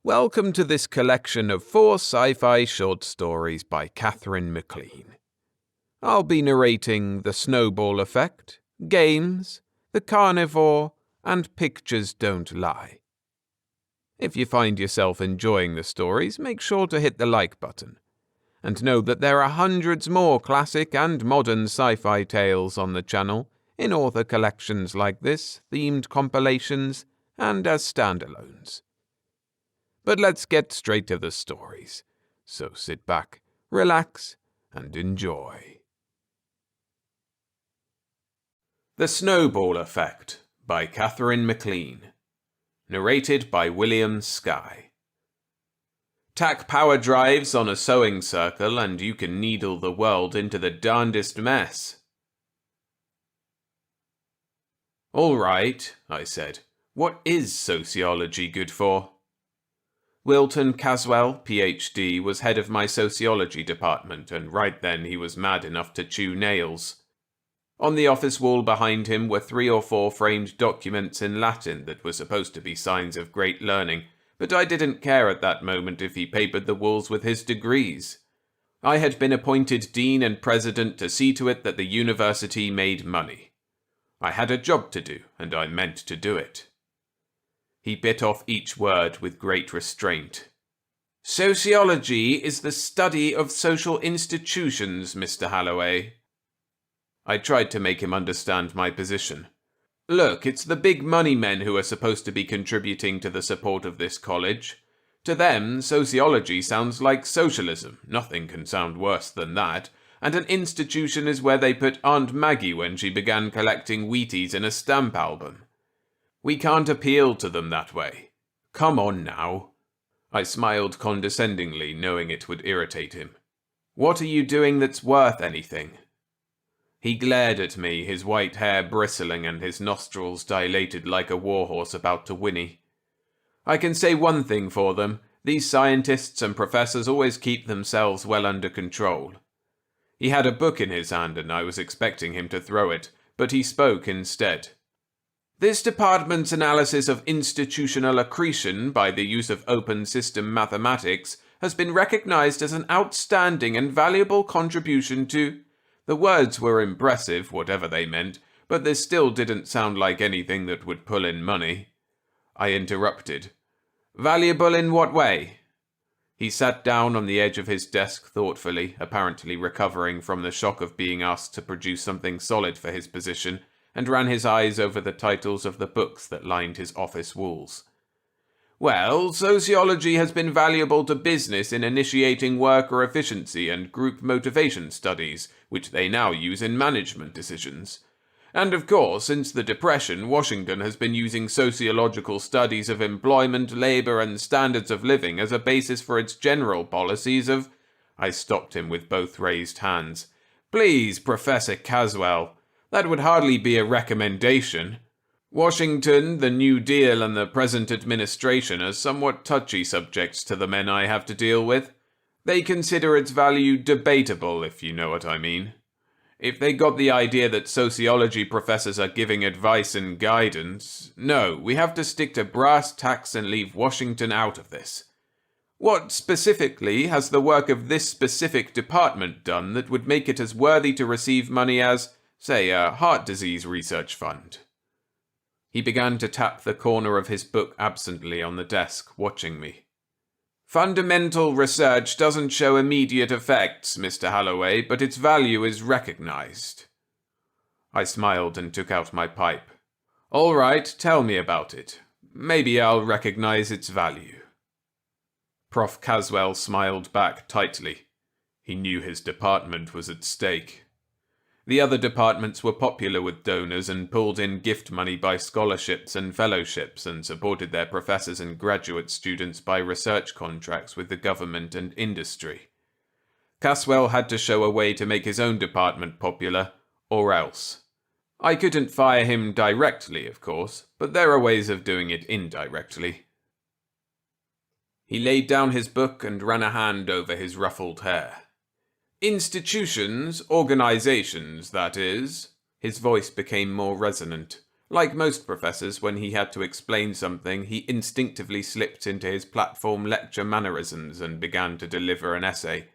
Welcome to this collection of 4 sci-fi short stories by Katherine MacLean. I'll be narrating The Snowball Effect, Games, The Carnivore, and Pictures Don't Lie. If you find yourself enjoying the stories, make sure to hit the like button. And know that there are hundreds more classic and modern sci-fi tales on the channel, in author collections like this, themed compilations, and as standalones. But let's get straight to the stories. So sit back, relax, and enjoy. The Snowball Effect by Katherine MacLean. Narrated by William Skye. Tack power drives on a sewing circle and you can needle the world into the darndest mess. All right, I said. What is sociology good for? Wilton Caswell, Ph.D., was head of my sociology department, and right then he was mad enough to chew nails. On the office wall behind him were 3 or 4 framed documents in Latin that were supposed to be signs of great learning, but I didn't care at that moment if he papered the walls with his degrees. I had been appointed dean and president to see to it that the university made money. I had a job to do, and I meant to do it. He bit off each word with great restraint. Sociology is the study of social institutions, Mr. Halloway. I tried to make him understand my position. Look, it's the big money men who are supposed to be contributing to the support of this college. To them, sociology sounds like socialism. Nothing can sound worse than that. And an institution is where they put Aunt Maggie when she began collecting Wheaties in a stamp album. We can't appeal to them that way. Come on now. I smiled condescendingly, knowing it would irritate him. What are you doing that's worth anything? He glared at me, his white hair bristling and his nostrils dilated like a warhorse about to whinny. I can say one thing for them. These scientists and professors always keep themselves well under control. He had a book in his hand and I was expecting him to throw it, but he spoke instead. This department's analysis of institutional accretion by the use of open system mathematics has been recognized as an outstanding and valuable contribution to... The words were impressive, whatever they meant, but this still didn't sound like anything that would pull in money. I interrupted. Valuable in what way? He sat down on the edge of his desk thoughtfully, apparently recovering from the shock of being asked to produce something solid for his position, and ran his eyes over the titles of the books that lined his office walls. Well, sociology has been valuable to business in initiating worker efficiency and group motivation studies, which they now use in management decisions. And of course, since the Depression, Washington has been using sociological studies of employment, labor, and standards of living as a basis for its general policies of... I stopped him with both raised hands. Please, Professor Caswell. That would hardly be a recommendation. Washington, the New Deal, and the present administration are somewhat touchy subjects to the men I have to deal with. They consider its value debatable, if you know what I mean. If they got the idea that sociology professors are giving advice and guidance... No, we have to stick to brass tacks and leave Washington out of this. What, specifically, has the work of this specific department done that would make it as worthy to receive money as... say, a heart disease research fund? He began to tap the corner of his book absently on the desk, watching me. Fundamental research doesn't show immediate effects, Mr. Halloway, but its value is recognized. I smiled and took out my pipe. All right, tell me about it. Maybe I'll recognize its value. Prof. Caswell smiled back tightly. He knew his department was at stake. The other departments were popular with donors and pulled in gift money by scholarships and fellowships and supported their professors and graduate students by research contracts with the government and industry. Caswell had to show a way to make his own department popular, or else. I couldn't fire him directly, of course, but there are ways of doing it indirectly. He laid down his book and ran a hand over his ruffled hair. Institutions, organizations, that is. His voice became more resonant. Like most professors, when he had to explain something, he instinctively slipped into his platform lecture mannerisms and began to deliver an essay.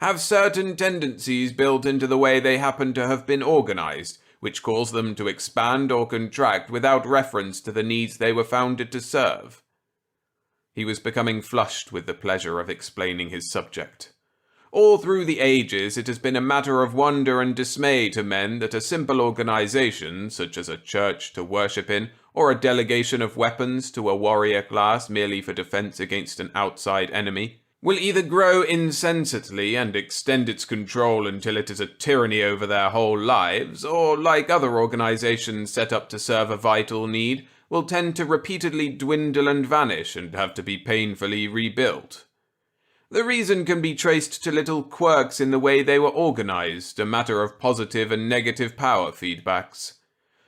Have certain tendencies built into the way they happen to have been organized, which cause them to expand or contract without reference to the needs they were founded to serve. He was becoming flushed with the pleasure of explaining his subject. All through the ages, it has been a matter of wonder and dismay to men that a simple organization, such as a church to worship in, or a delegation of weapons to a warrior class merely for defense against an outside enemy, will either grow insensately and extend its control until it is a tyranny over their whole lives, or, like other organizations set up to serve a vital need, will tend to repeatedly dwindle and vanish and have to be painfully rebuilt. The reason can be traced to little quirks in the way they were organized, a matter of positive and negative power feedbacks.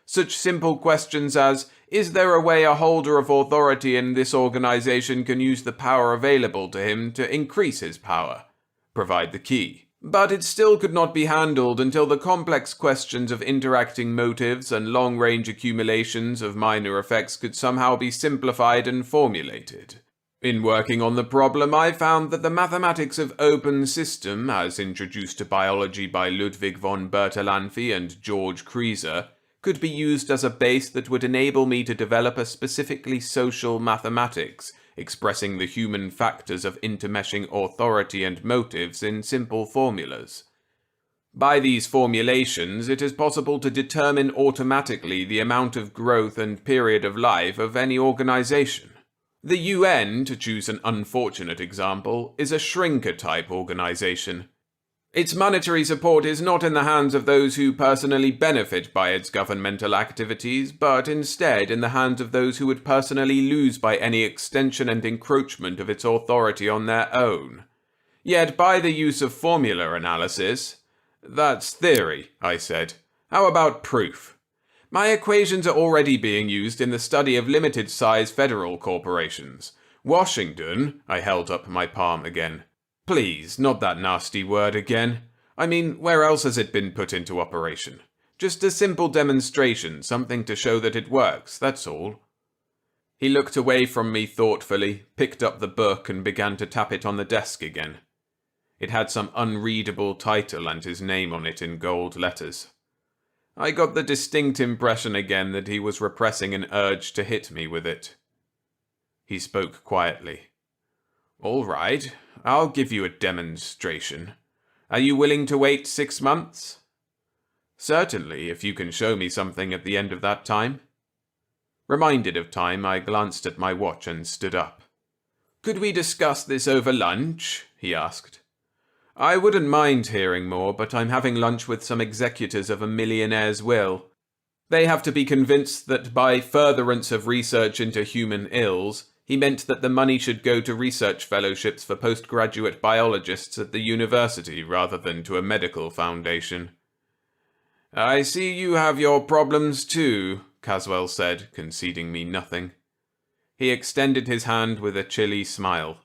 Such simple questions as, is there a way a holder of authority in this organization can use the power available to him to increase his power? Provide the key. But it still could not be handled until the complex questions of interacting motives and long-range accumulations of minor effects could somehow be simplified and formulated. In working on the problem, I found that the mathematics of open system, as introduced to biology by Ludwig von Bertalanffy and George Kreisler, could be used as a base that would enable me to develop a specifically social mathematics, expressing the human factors of intermeshing authority and motives in simple formulas. By these formulations, it is possible to determine automatically the amount of growth and period of life of any organization. The UN, to choose an unfortunate example, is a shrinker-type organization. Its monetary support is not in the hands of those who personally benefit by its governmental activities, but instead in the hands of those who would personally lose by any extension and encroachment of its authority on their own. Yet by the use of formula analysis— "That's theory," I said. "How about proof?" "My equations are already being used in the study of limited-size federal corporations. Washington—" I held up my palm again. "Please, not that nasty word again. I mean, where else has it been put into operation? Just a simple demonstration, something to show that it works, that's all." He looked away from me thoughtfully, picked up the book and began to tap it on the desk again. It had some unreadable title and his name on it in gold letters. I got the distinct impression again that he was repressing an urge to hit me with it. He spoke quietly. "All right, I'll give you a demonstration. Are you willing to wait 6 months?" "Certainly, if you can show me something at the end of that time." Reminded of time, I glanced at my watch and stood up. "Could we discuss this over lunch?" he asked. "I wouldn't mind hearing more, but I'm having lunch with some executors of a millionaire's will. They have to be convinced that by furtherance of research into human ills, he meant that the money should go to research fellowships for postgraduate biologists at the university rather than to a medical foundation." "I see you have your problems too," Caswell said, conceding me nothing. He extended his hand with a chilly smile.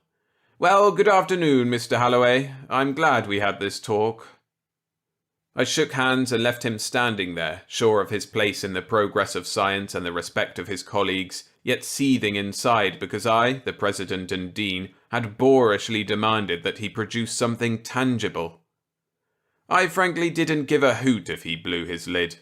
"Well, good afternoon, Mr. Holloway. I'm glad we had this talk." I shook hands and left him standing there, sure of his place in the progress of science and the respect of his colleagues, yet seething inside because I, the president and dean, had boorishly demanded that he produce something tangible. I frankly didn't give a hoot if he blew his lid.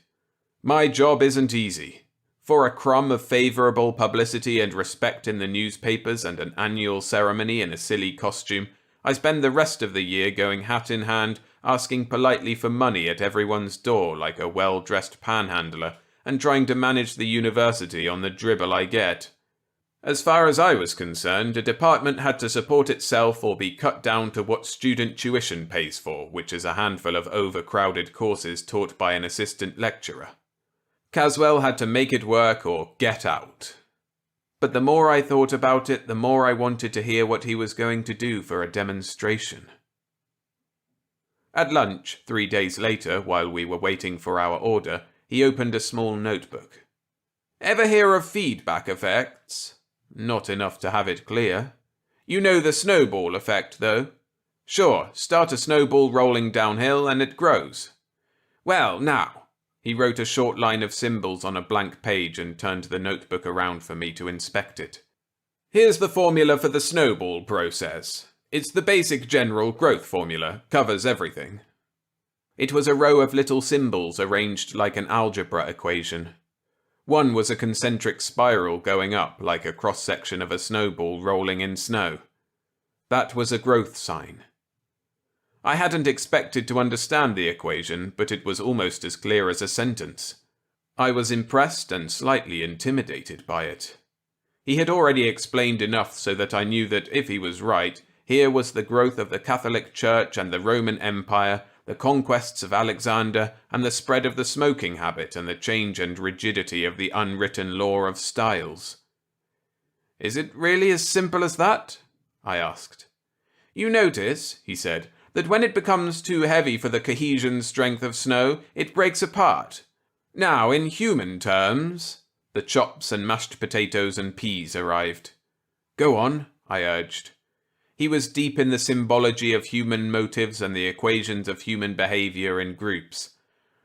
My job isn't easy. For a crumb of favourable publicity and respect in the newspapers and an annual ceremony in a silly costume, I spend the rest of the year going hat in hand, asking politely for money at everyone's door like a well-dressed panhandler, and trying to manage the university on the dribble I get. As far as I was concerned, a department had to support itself or be cut down to what student tuition pays for, which is a handful of overcrowded courses taught by an assistant lecturer. Caswell had to make it work or get out. But the more I thought about it, the more I wanted to hear what he was going to do for a demonstration. At lunch, 3 days later, while we were waiting for our order, he opened a small notebook. "Ever hear of feedback effects?" "Not enough to have it clear." "You know the snowball effect, though?" "Sure, start a snowball rolling downhill and it grows." "Well, now, He wrote a short line of symbols on a blank page and turned the notebook around for me to inspect it. Here's the formula for the Snowball process. It's the basic general growth formula, covers everything. It was a row of little symbols arranged like an algebra equation. One was a concentric spiral going up like a cross-section of a snowball rolling in snow. That was a growth sign. I hadn't expected to understand the equation, but it was almost as clear as a sentence. I was impressed and slightly intimidated by it. He had already explained enough so that I knew that if he was right, here was the growth of the Catholic Church and the Roman Empire, the conquests of Alexander, and the spread of the smoking habit and the change and rigidity of the unwritten law of styles. "Is it really as simple as that?" I asked. "You notice," he said, "that when it becomes too heavy for the cohesion strength of snow, it breaks apart. Now, in human terms..." The chops and mashed potatoes and peas arrived. "Go on," I urged. He was deep in the symbology of human motives and the equations of human behavior in groups.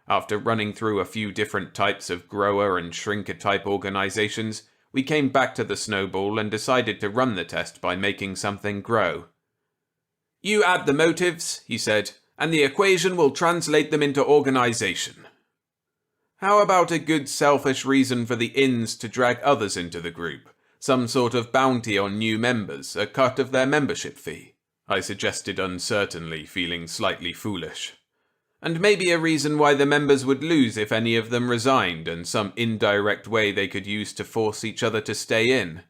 After running through a few different types of grower and shrinker-type organizations, we came back to the snowball and decided to run the test by making something grow. "You add the motives," he said, "and the equation will translate them into organization. How about a good selfish reason for the ins to drag others into the group? Some sort of bounty on new members, a cut of their membership fee?" I suggested uncertainly, feeling slightly foolish. "And maybe a reason why the members would lose if any of them resigned, and some indirect way they could use to force each other to stay in."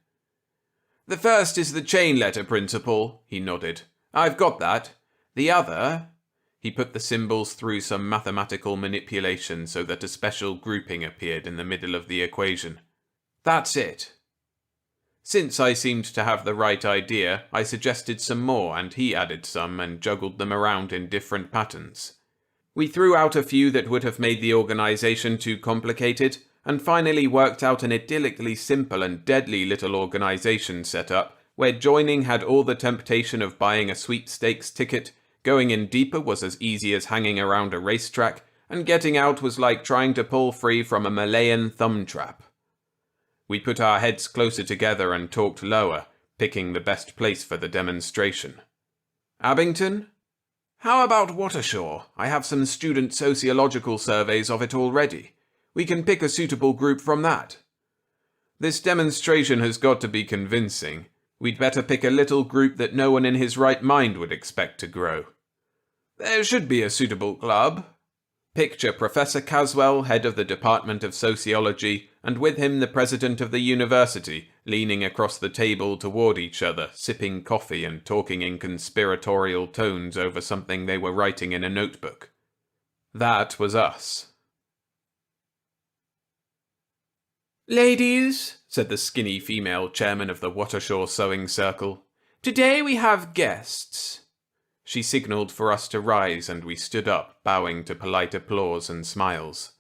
"The first is the chain letter principle," he nodded. "I've got that. The other..." He put the symbols through some mathematical manipulation so that a special grouping appeared in the middle of the equation. "That's it." Since I seemed to have the right idea, I suggested some more, and he added some and juggled them around in different patterns. We threw out a few that would have made the organization too complicated, and finally worked out an idyllically simple and deadly little organization setup, where joining had all the temptation of buying a sweepstakes ticket, going in deeper was as easy as hanging around a racetrack, and getting out was like trying to pull free from a Malayan thumb trap. We put our heads closer together and talked lower, picking the best place for the demonstration. "Abington? How about Watershaw? I have some student sociological surveys of it already. We can pick a suitable group from that." "This demonstration has got to be convincing. We'd better pick a little group that no one in his right mind would expect to grow." "There should be a suitable club." Picture Professor Caswell, head of the Department of Sociology, and with him the president of the university, leaning across the table toward each other, sipping coffee and talking in conspiratorial tones over something they were writing in a notebook. That was us. "Ladies," said the skinny female chairman of the Watershaw Sewing Circle, "today we have guests." She signalled for us to rise, and we stood up, bowing to polite applause and smiles.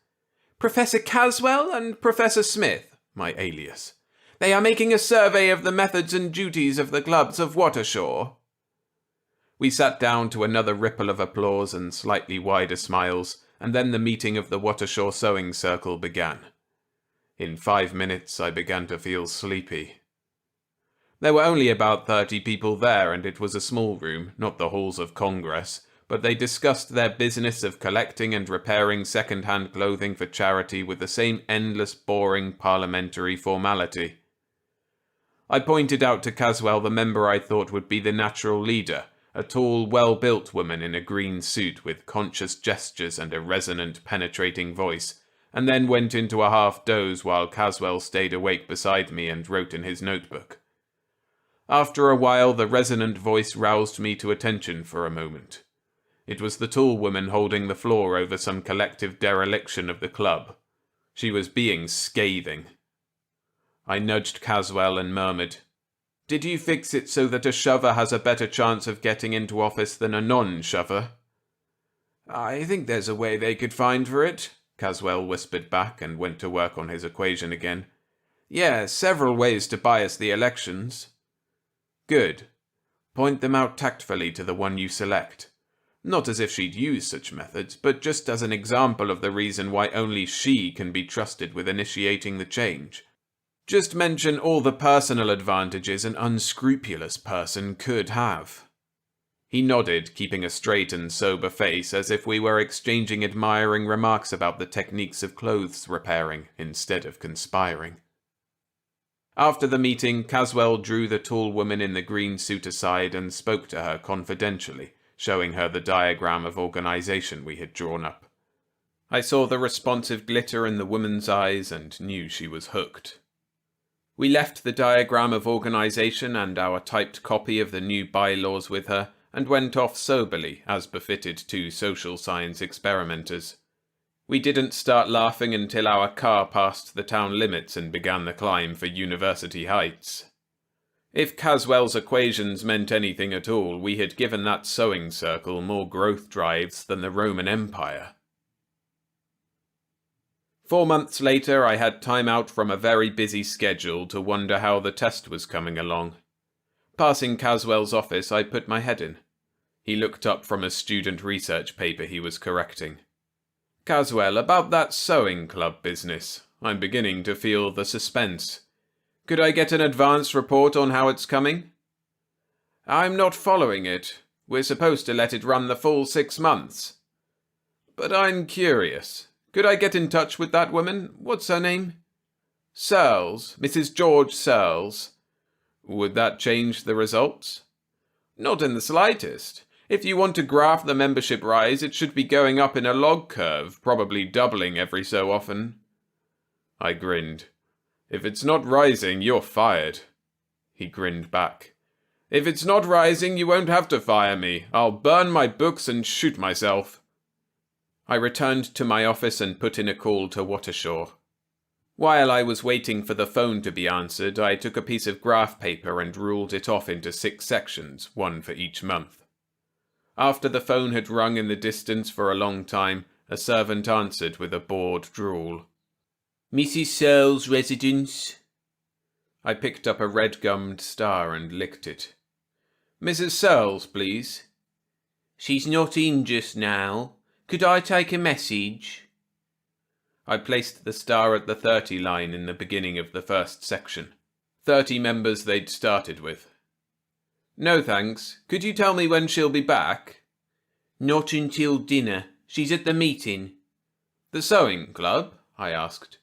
"Professor Caswell and Professor Smith," my alias. "They are making a survey of the methods and duties of the clubs of Watershaw." We sat down to another ripple of applause and slightly wider smiles, and then the meeting of the Watershaw Sewing Circle began. In 5 minutes I began to feel sleepy. There were only about 30 people there, and it was a small room, not the halls of Congress, but they discussed their business of collecting and repairing second-hand clothing for charity with the same endless, boring parliamentary formality. I pointed out to Caswell the member I thought would be the natural leader, a tall, well-built woman in a green suit with conscious gestures and a resonant, penetrating voice, and then went into a half-doze while Caswell stayed awake beside me and wrote in his notebook. After a while, the resonant voice roused me to attention for a moment. It was the tall woman holding the floor over some collective dereliction of the club. She was being scathing. I nudged Caswell and murmured, "Did you fix it so that a shover has a better chance of getting into office than a non-shover?" "I think there's a way they could find for it," Caswell whispered back and went to work on his equation again. "Yes, several ways to bias the elections." "Good. Point them out tactfully to the one you select. Not as if she'd use such methods, but just as an example of the reason why only she can be trusted with initiating the change. Just mention all the personal advantages an unscrupulous person could have. He nodded, keeping a straight and sober face, as if we were exchanging admiring remarks about the techniques of clothes repairing instead of conspiring. After the meeting, Caswell drew the tall woman in the green suit aside and spoke to her confidentially, showing her the diagram of organization we had drawn up. I saw the responsive glitter in the woman's eyes and knew she was hooked. We left the diagram of organization and our typed copy of the new bylaws with her, and went off soberly, as befitted two social science experimenters. We didn't start laughing until our car passed the town limits and began the climb for University Heights. If Caswell's equations meant anything at all, we had given that sewing circle more growth drives than the Roman Empire. 4 months later, I had time out from a very busy schedule to wonder how the test was coming along. Passing Caswell's office, I put my head in. He looked up from a student research paper he was correcting. Caswell, about that sewing club business. I'm beginning to feel the suspense. Could I get an advance report on how it's coming? I'm not following it. We're supposed to let it run the full 6 months. But I'm curious. Could I get in touch with that woman? What's her name? Searles, Mrs. George Searles. Would that change the results? Not in the slightest. If you want to graph the membership rise, it should be going up in a log curve, probably doubling every so often. I grinned. If it's not rising, you're fired. He grinned back. If it's not rising, you won't have to fire me. I'll burn my books and shoot myself. I returned to my office and put in a call to Watershaw. While I was waiting for the phone to be answered, I took a piece of graph paper and ruled it off into 6 sections, one for each month. After the phone had rung in the distance for a long time, a servant answered with a bored drawl. Mrs. Searles' residence? I picked up a red-gummed star and licked it. Mrs. Searles, please. She's not in just now. Could I take a message? I placed the star at the 30 line in the beginning of the first section. 30 members they'd started with. No thanks. Could you tell me when she'll be back? Not until dinner. She's at the meeting. The sewing club? I asked.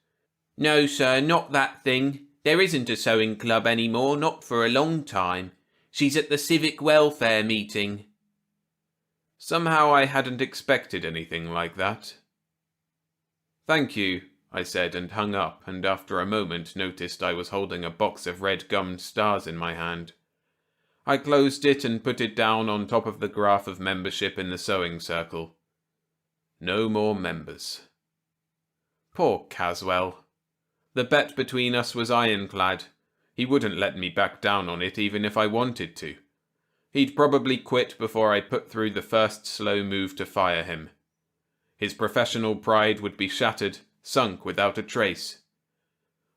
No, sir, not that thing. There isn't a sewing club anymore, not for a long time. She's at the civic welfare meeting. Somehow I hadn't expected anything like that. Thank you, I said and hung up, and after a moment noticed I was holding a box of red-gummed stars in my hand. I closed it and put it down on top of the graph of membership in the sewing circle. No more members. Poor Caswell. The bet between us was ironclad. He wouldn't let me back down on it even if I wanted to. He'd probably quit before I put through the first slow move to fire him. His professional pride would be shattered, sunk without a trace.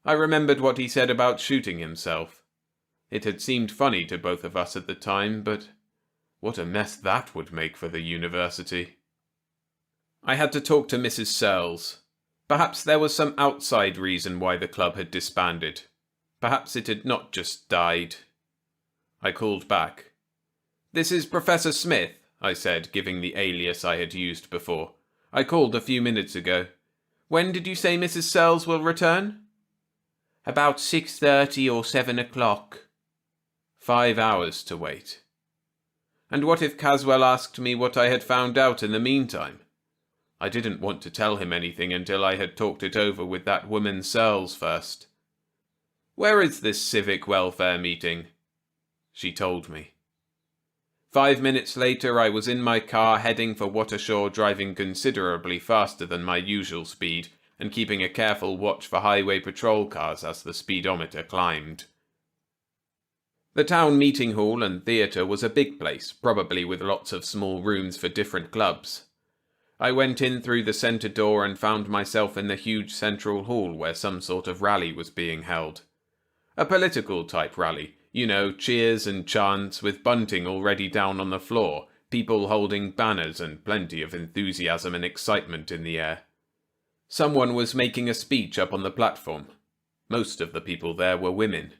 I remembered what he said about shooting himself. It had seemed funny to both of us at the time, but what a mess that would make for the university. I had to talk to Mrs. Searles. Perhaps there was some outside reason why the club had disbanded. Perhaps it had not just died. I called back. This is Professor Smith, I said, giving the alias I had used before. I called a few minutes ago. When did you say Mrs. Searles will return? About 6:30 or 7 o'clock. 5 hours to wait. And what if Caswell asked me what I had found out in the meantime? I didn't want to tell him anything until I had talked it over with that woman Searles first. Where is this civic welfare meeting? She told me. 5 minutes later I was in my car heading for Watershaw, driving considerably faster than my usual speed and keeping a careful watch for highway patrol cars as the speedometer climbed. The town meeting hall and theatre was a big place, probably with lots of small rooms for different clubs. I went in through the centre door and found myself in the huge central hall where some sort of rally was being held. A political type rally, you know, cheers and chants with bunting already down on the floor, people holding banners and plenty of enthusiasm and excitement in the air. Someone was making a speech up on the platform. Most of the people there were women.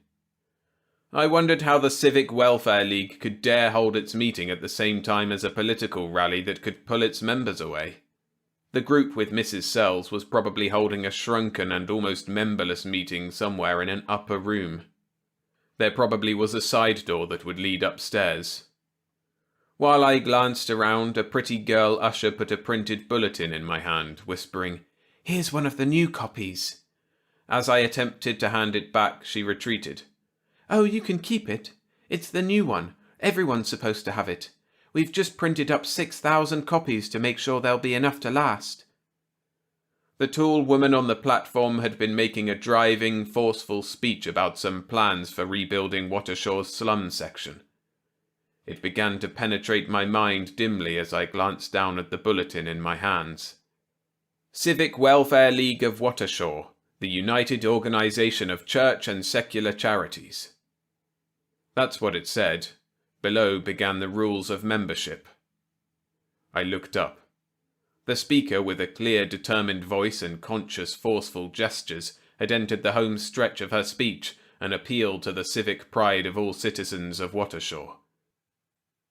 I wondered how the Civic Welfare League could dare hold its meeting at the same time as a political rally that could pull its members away. The group with Mrs. Sells was probably holding a shrunken and almost memberless meeting somewhere in an upper room. There probably was a side door that would lead upstairs. While I glanced around, a pretty girl usher put a printed bulletin in my hand, whispering, "Here's one of the new copies." As I attempted to hand it back, she retreated. "Oh, you can keep it. It's the new one. Everyone's supposed to have it. We've just printed up 6,000 copies to make sure there'll be enough to last." The tall woman on the platform had been making a driving, forceful speech about some plans for rebuilding Watershaw's slum section. It began to penetrate my mind dimly as I glanced down at the bulletin in my hands. Civic Welfare League of Watershaw, the united organisation of church and secular charities. That's what it said. Below began the rules of membership. I looked up. The speaker, with a clear, determined voice and conscious, forceful gestures, had entered the home stretch of her speech and appealed to the civic pride of all citizens of Watershaw.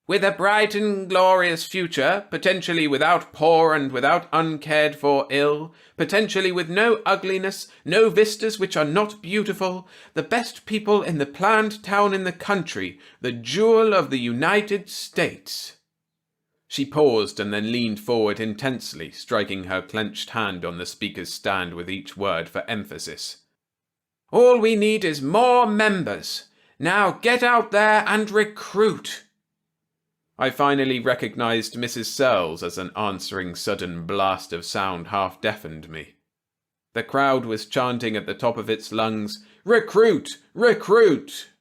With a bright and glorious future, potentially without poor and without uncared for ill, potentially with no ugliness, no vistas which are not beautiful, the best people in the planned town in the country, the jewel of the United States. She paused and then leaned forward intensely, striking her clenched hand on the speaker's stand with each word for emphasis. All we need is more members. Now get out there and recruit. I finally recognized Mrs. Sells as an answering sudden blast of sound half deafened me. The crowd was chanting at the top of its lungs, "Recruit! Recruit!"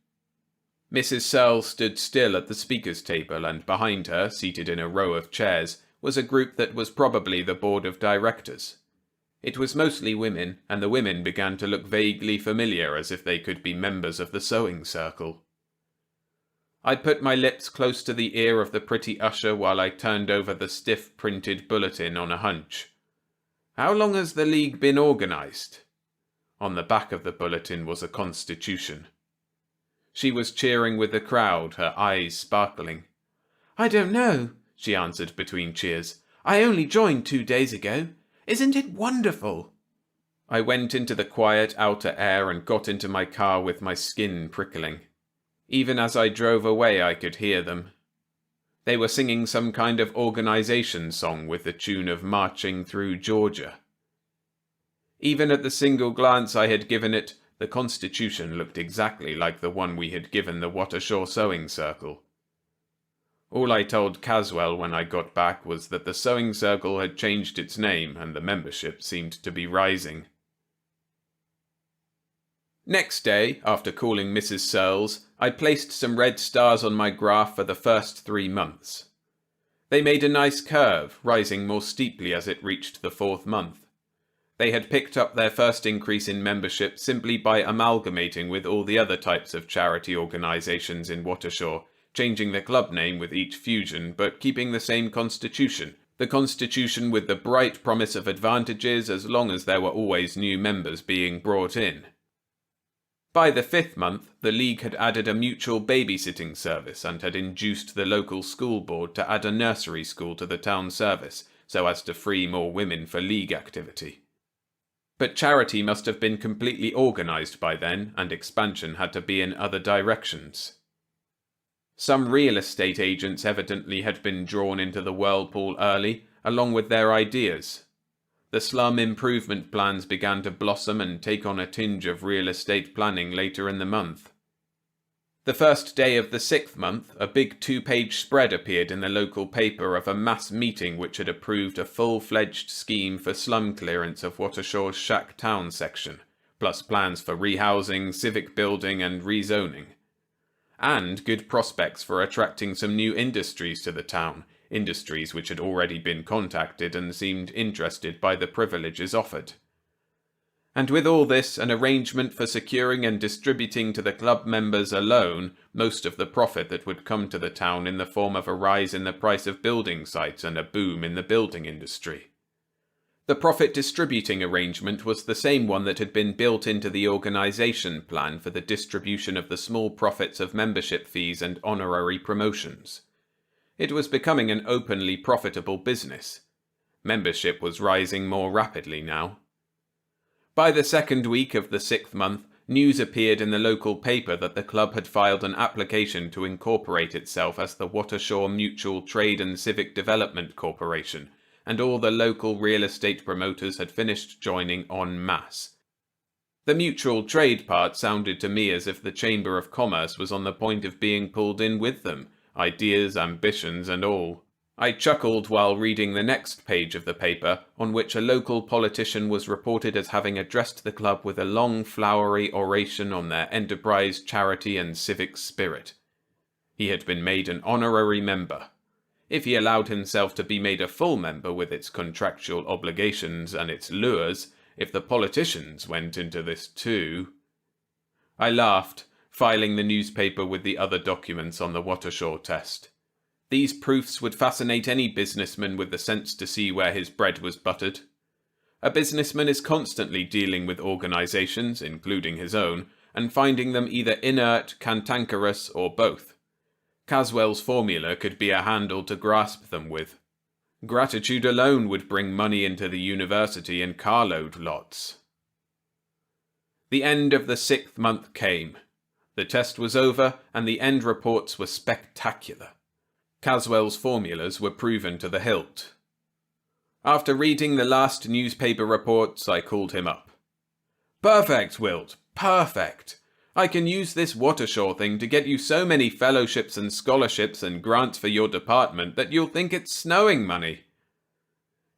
Mrs. Sells stood still at the speaker's table, and behind her, seated in a row of chairs, was a group that was probably the board of directors. It was mostly women, and the women began to look vaguely familiar, as if they could be members of the sewing circle. I put my lips close to the ear of the pretty usher while I turned over the stiff printed bulletin on a hunch. How long has the League been organised? On the back of the bulletin was a constitution. She was cheering with the crowd, her eyes sparkling. "I don't know," she answered between cheers. "I only joined 2 days ago. Isn't it wonderful?" I went into the quiet outer air and got into my car with my skin prickling. Even as I drove away, I could hear them. They were singing some kind of organisation song with the tune of Marching Through Georgia. Even at the single glance I had given it, the Constitution looked exactly like the one we had given the Watershaw Sewing Circle. All I told Caswell when I got back was that the Sewing Circle had changed its name and the membership seemed to be rising. Next day, after calling Mrs. Sells, I placed some red stars on my graph for the first 3 months. They made a nice curve, rising more steeply as it reached the 4th month. They had picked up their first increase in membership simply by amalgamating with all the other types of charity organisations in Watershaw, changing the club name with each fusion, but keeping the same constitution, the constitution with the bright promise of advantages as long as there were always new members being brought in. By the 5th month, the League had added a mutual babysitting service and had induced the local school board to add a nursery school to the town service, so as to free more women for League activity. But charity must have been completely organised by then, and expansion had to be in other directions. Some real estate agents evidently had been drawn into the whirlpool early, along with their ideas. The slum improvement plans began to blossom and take on a tinge of real estate planning later in the month. The first day of the 6th month, a big 2-page spread appeared in the local paper of a mass meeting which had approved a full-fledged scheme for slum clearance of Watershaw's Shack Town section, plus plans for rehousing, civic building and rezoning. And good prospects for attracting some new industries to the town, industries which had already been contacted and seemed interested by the privileges offered. And with all this, an arrangement for securing and distributing to the club members alone most of the profit that would come to the town in the form of a rise in the price of building sites and a boom in the building industry. The profit distributing arrangement was the same one that had been built into the organization plan for the distribution of the small profits of membership fees and honorary promotions. It was becoming an openly profitable business. Membership was rising more rapidly now. By the second week of the 6th month, news appeared in the local paper that the club had filed an application to incorporate itself as the Watershore Mutual Trade and Civic Development Corporation, and all the local real estate promoters had finished joining en masse. The mutual trade part sounded to me as if the Chamber of Commerce was on the point of being pulled in with them, ideas, ambitions, and all. I chuckled while reading the next page of the paper, on which a local politician was reported as having addressed the club with a long, flowery oration on their enterprise, charity, and civic spirit. He had been made an honorary member. If he allowed himself to be made a full member with its contractual obligations and its lures, if the politicians went into this too. I laughed, filing the newspaper with the other documents on the Watershore test. These proofs would fascinate any businessman with the sense to see where his bread was buttered. A businessman is constantly dealing with organizations, including his own, and finding them either inert, cantankerous, or both. Caswell's formula could be a handle to grasp them with. Gratitude alone would bring money into the university in carload lots. The end of the 6th month came. The test was over, and the end reports were spectacular. Caswell's formulas were proven to the hilt. After reading the last newspaper reports, I called him up. "Perfect, Wilt, perfect. I can use this Watershore thing to get you so many fellowships and scholarships and grants for your department that you'll think it's snowing money."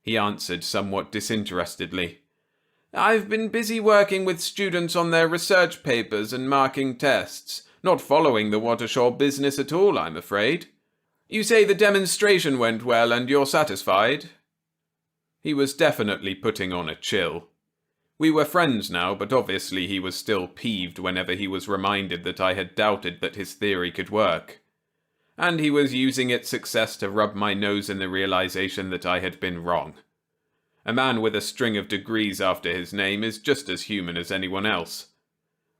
He answered somewhat disinterestedly. "I've been busy working with students on their research papers and marking tests, not following the Watershore business at all, I'm afraid. You say the demonstration went well and you're satisfied?" He was definitely putting on a chill. We were friends now, but obviously he was still peeved whenever he was reminded that I had doubted that his theory could work. And he was using its success to rub my nose in the realization that I had been wrong. A man with a string of degrees after his name is just as human as anyone else.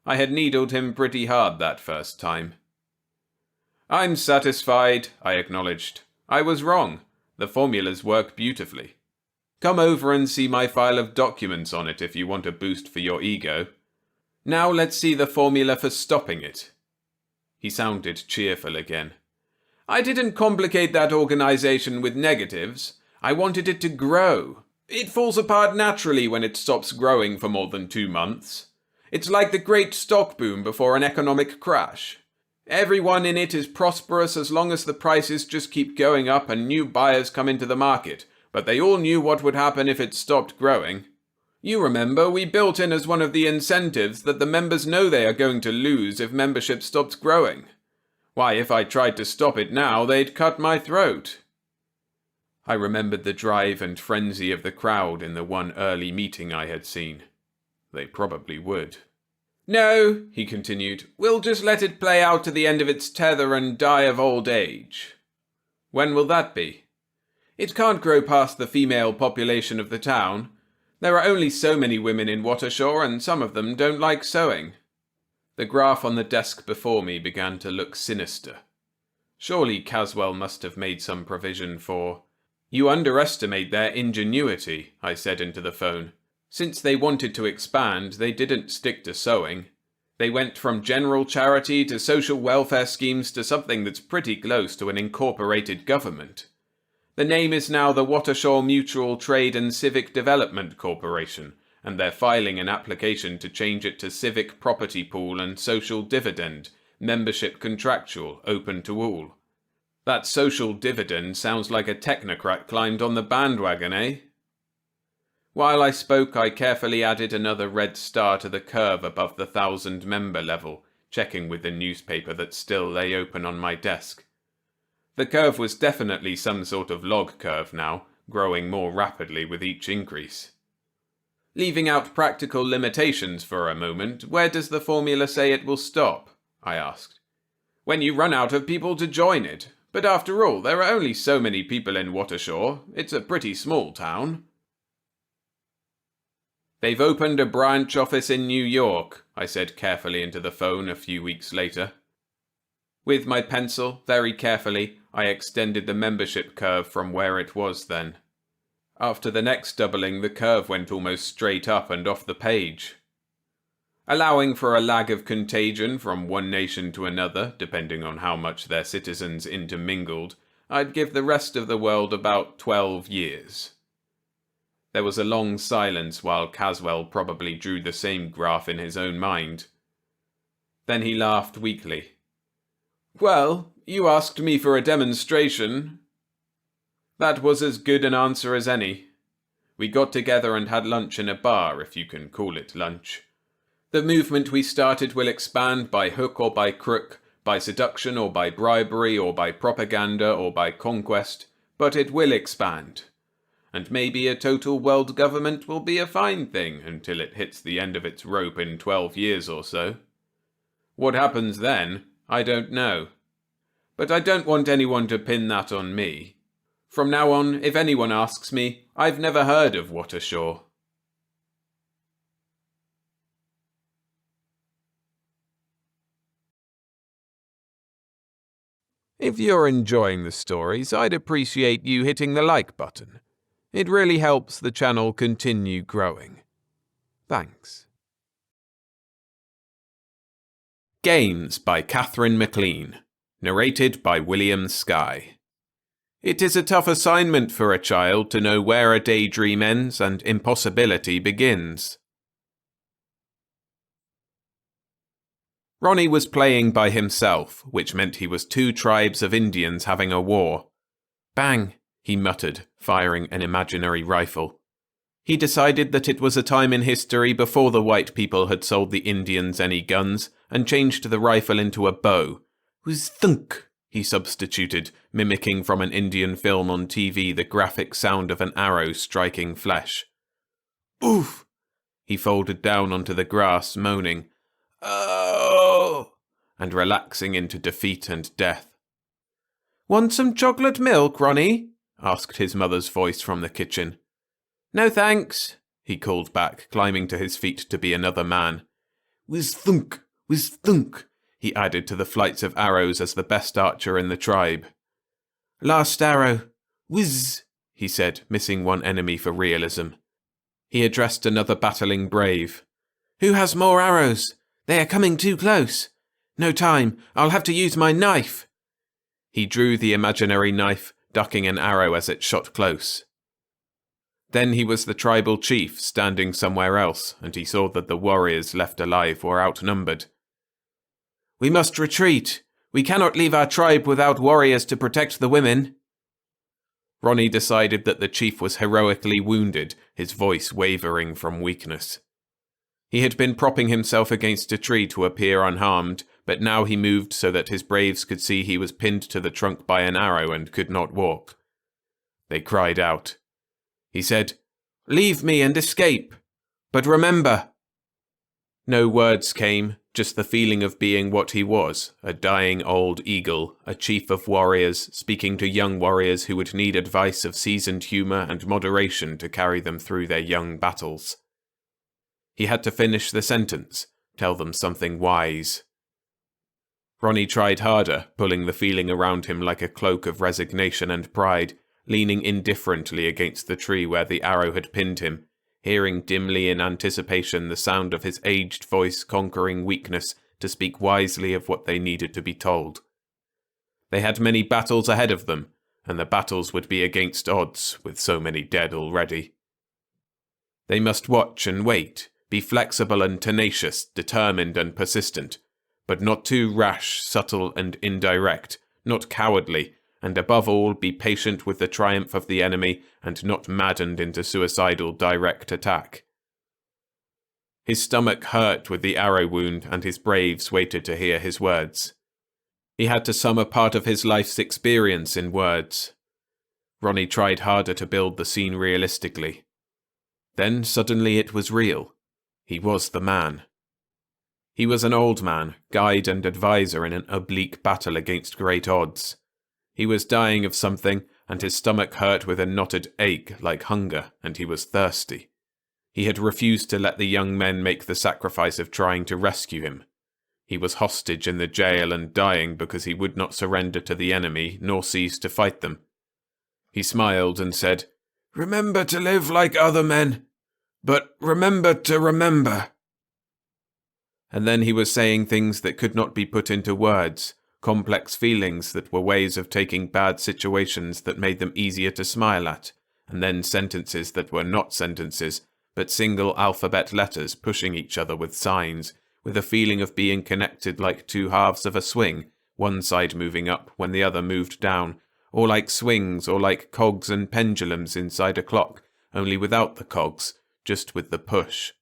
I had needled him pretty hard that first time. "I'm satisfied," I acknowledged. "I was wrong. The formulas work beautifully. Come over and see my file of documents on it if you want a boost for your ego. Now let's see the formula for stopping it." He sounded cheerful again. "I didn't complicate that organization with negatives. I wanted it to grow. It falls apart naturally when it stops growing for more than 2 months. It's like the great stock boom before an economic crash. Everyone in it is prosperous as long as the prices just keep going up and new buyers come into the market, but they all knew what would happen if it stopped growing. You remember, we built in as one of the incentives that the members know they are going to lose if membership stops growing. Why, if I tried to stop it now, they'd cut my throat." I remembered the drive and frenzy of the crowd in the one early meeting I had seen. They probably would. "No," he continued, "we'll just let it play out to the end of its tether and die of old age." "When will that be?" "It can't grow past the female population of the town. There are only so many women in Watershore, and some of them don't like sewing." The graph on the desk before me began to look sinister. Surely Caswell must have made some provision for... "You underestimate their ingenuity," I said into the phone. "Since they wanted to expand, they didn't stick to sewing. They went from general charity to social welfare schemes to something that's pretty close to an incorporated government. The name is now the Watershore Mutual Trade and Civic Development Corporation, and they're filing an application to change it to Civic Property Pool and Social Dividend, membership contractual, open to all. That social dividend sounds like a technocrat climbed on the bandwagon, eh?" While I spoke, I carefully added another red star to the curve above the 1,000-member level, checking with the newspaper that still lay open on my desk. The curve was definitely some sort of log curve now, growing more rapidly with each increase. Leaving out practical limitations for a moment, where does the formula say it will stop? I asked. When you run out of people to join it. But after all, there are only so many people in Watershaw. It's a pretty small town. They've opened a branch office in New York, I said carefully into the phone a few weeks later. With my pencil, very carefully, I extended the membership curve from where it was then. After the next doubling, the curve went almost straight up and off the page. Allowing for a lag of contagion from one nation to another, depending on how much their citizens intermingled, I'd give the rest of the world about 12 years. There was a long silence while Caswell probably drew the same graph in his own mind. Then he laughed weakly. Well, you asked me for a demonstration. That was as good an answer as any. We got together and had lunch in a bar, if you can call it lunch. The movement we started will expand by hook or by crook, by seduction or by bribery or by propaganda or by conquest, but it will expand. And maybe a total world government will be a fine thing until it hits the end of its rope in 12 years or so. What happens then, I don't know. But I don't want anyone to pin that on me. From now on, if anyone asks me, I've never heard of Watershaw. If you're enjoying the stories, I'd appreciate you hitting the like button. It really helps the channel continue growing. Thanks. Games by Katherine MacLean. Narrated by William Skye. It is a tough assignment for a child to know where a daydream ends and impossibility begins. Ronnie was playing by himself, which meant he was two tribes of Indians having a war. Bang, he muttered, firing an imaginary rifle. He decided that it was a time in history before the white people had sold the Indians any guns, and changed the rifle into a bow. Whiz thunk, he substituted, mimicking from an Indian film on TV the graphic sound of an arrow striking flesh. Oof! He folded down onto the grass, moaning, "Oh!" and relaxing into defeat and death. "Want some chocolate milk, Ronnie?" asked his mother's voice from the kitchen. "No thanks," he called back, climbing to his feet to be another man. "Whiz thunk, whiz thunk," he added to the flights of arrows as the best archer in the tribe. "Last arrow. Whiz," he said, missing one enemy for realism. He addressed another battling brave. "Who has more arrows? They are coming too close. No time. I'll have to use my knife." He drew the imaginary knife, ducking an arrow as it shot close. Then he was the tribal chief, standing somewhere else, and he saw that the warriors left alive were outnumbered. "We must retreat. We cannot leave our tribe without warriors to protect the women." Ronnie decided that the chief was heroically wounded, his voice wavering from weakness. He had been propping himself against a tree to appear unharmed, but now he moved so that his braves could see he was pinned to the trunk by an arrow and could not walk. They cried out. He said, "Leave me and escape. But remember." No words came, just the feeling of being what he was, a dying old eagle, a chief of warriors, speaking to young warriors who would need advice of seasoned humor and moderation to carry them through their young battles. He had to finish the sentence, tell them something wise. Ronnie tried harder, pulling the feeling around him like a cloak of resignation and pride, leaning indifferently against the tree where the arrow had pinned him, hearing dimly in anticipation the sound of his aged voice conquering weakness to speak wisely of what they needed to be told. They had many battles ahead of them, and the battles would be against odds, with so many dead already. They must watch and wait, be flexible and tenacious, determined and persistent, but not too rash, subtle and indirect, not cowardly, and above all be patient with the triumph of the enemy and not maddened into suicidal direct attack. His stomach hurt with the arrow wound, and his braves waited to hear his words. He had to sum a part of his life's experience in words. Ronnie tried harder to build the scene realistically. Then suddenly it was real. He was the man. He was an old man, guide and advisor in an oblique battle against great odds. He was dying of something, and his stomach hurt with a knotted ache like hunger, and he was thirsty. He had refused to let the young men make the sacrifice of trying to rescue him. He was hostage in the jail and dying because he would not surrender to the enemy nor cease to fight them. He smiled and said, "Remember to live like other men, but remember to remember." And then he was saying things that could not be put into words, complex feelings that were ways of taking bad situations that made them easier to smile at, and then sentences that were not sentences, but single alphabet letters pushing each other with signs, with a feeling of being connected like two halves of a swing, one side moving up when the other moved down, or like swings or like cogs and pendulums inside a clock, only without the cogs, just with the push.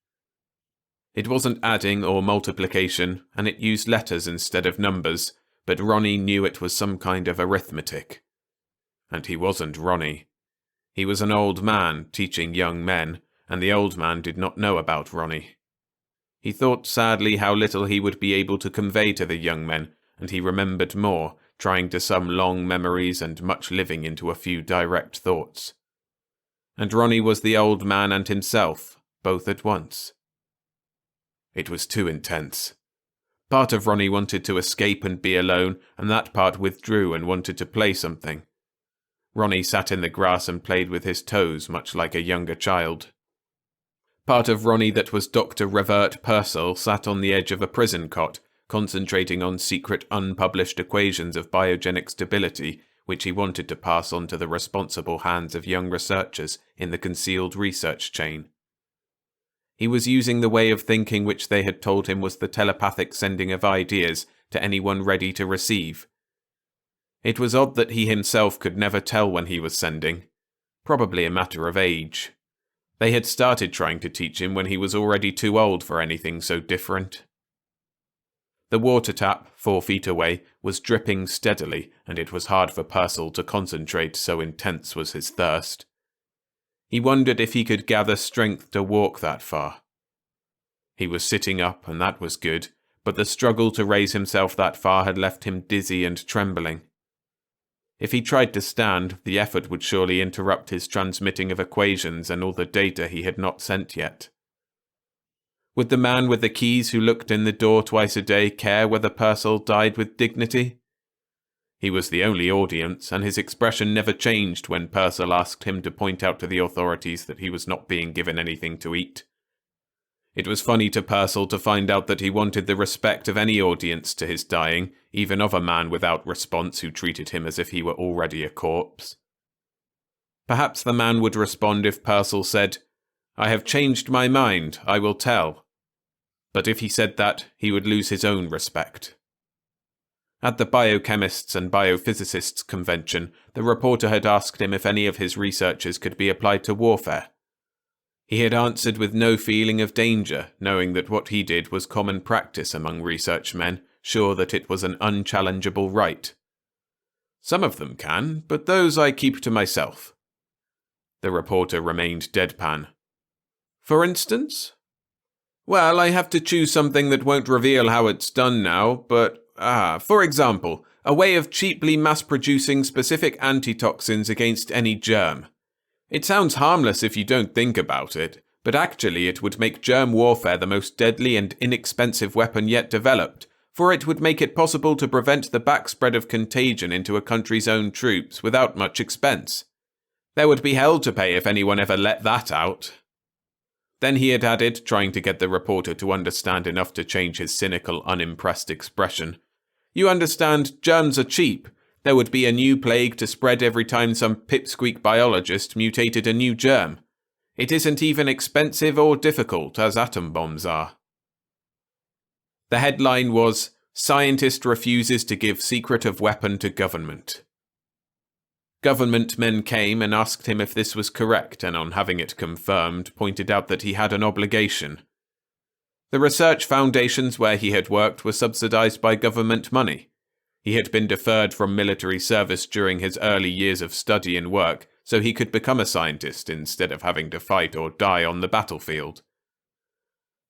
It wasn't adding or multiplication, and it used letters instead of numbers, but Ronnie knew it was some kind of arithmetic. And he wasn't Ronnie. He was an old man teaching young men, and the old man did not know about Ronnie. He thought sadly how little he would be able to convey to the young men, and he remembered more, trying to sum long memories and much living into a few direct thoughts. And Ronnie was the old man and himself, both at once. It was too intense. Part of Ronnie wanted to escape and be alone, and that part withdrew and wanted to play something. Ronnie sat in the grass and played with his toes, much like a younger child. Part of Ronnie that was Dr. Revert Purcell sat on the edge of a prison cot, concentrating on secret unpublished equations of biogenic stability, which he wanted to pass on to the responsible hands of young researchers in the concealed research chain. He was using the way of thinking which they had told him was the telepathic sending of ideas to anyone ready to receive. It was odd that he himself could never tell when he was sending. Probably a matter of age. They had started trying to teach him when he was already too old for anything so different. The water tap, 4 feet away, was dripping steadily, and it was hard for Purcell to concentrate, so intense was his thirst. He wondered if he could gather strength to walk that far. He was sitting up, and that was good, but the struggle to raise himself that far had left him dizzy and trembling. If he tried to stand, the effort would surely interrupt his transmitting of equations and all the data he had not sent yet. Would the man with the keys who looked in the door twice a day care whether Purcell died with dignity? He was the only audience, and his expression never changed when Purcell asked him to point out to the authorities that he was not being given anything to eat. It was funny to Purcell to find out that he wanted the respect of any audience to his dying, even of a man without response who treated him as if he were already a corpse. Perhaps the man would respond if Purcell said, "I have changed my mind, I will tell." But if he said that, he would lose his own respect. At the biochemists and biophysicists convention, the reporter had asked him if any of his researches could be applied to warfare. He had answered with no feeling of danger, knowing that what he did was common practice among research men, sure that it was an unchallengeable right. "Some of them can, but those I keep to myself." The reporter remained deadpan. "For instance?" "Well, I have to choose something that won't reveal how it's done now, but, for example, a way of cheaply mass-producing specific antitoxins against any germ. It sounds harmless if you don't think about it, but actually it would make germ warfare the most deadly and inexpensive weapon yet developed, for it would make it possible to prevent the backspread of contagion into a country's own troops without much expense. There would be hell to pay if anyone ever let that out." Then he had added, trying to get the reporter to understand enough to change his cynical, unimpressed expression, "You understand, germs are cheap. There would be a new plague to spread every time some pipsqueak biologist mutated a new germ. It isn't even expensive or difficult, as atom bombs are." The headline was, "Scientist Refuses to Give Secret of Weapon to Government." Government men came and asked him if this was correct, and on having it confirmed, pointed out that he had an obligation. The research foundations where he had worked were subsidized by government money. He had been deferred from military service during his early years of study and work, so he could become a scientist instead of having to fight or die on the battlefield.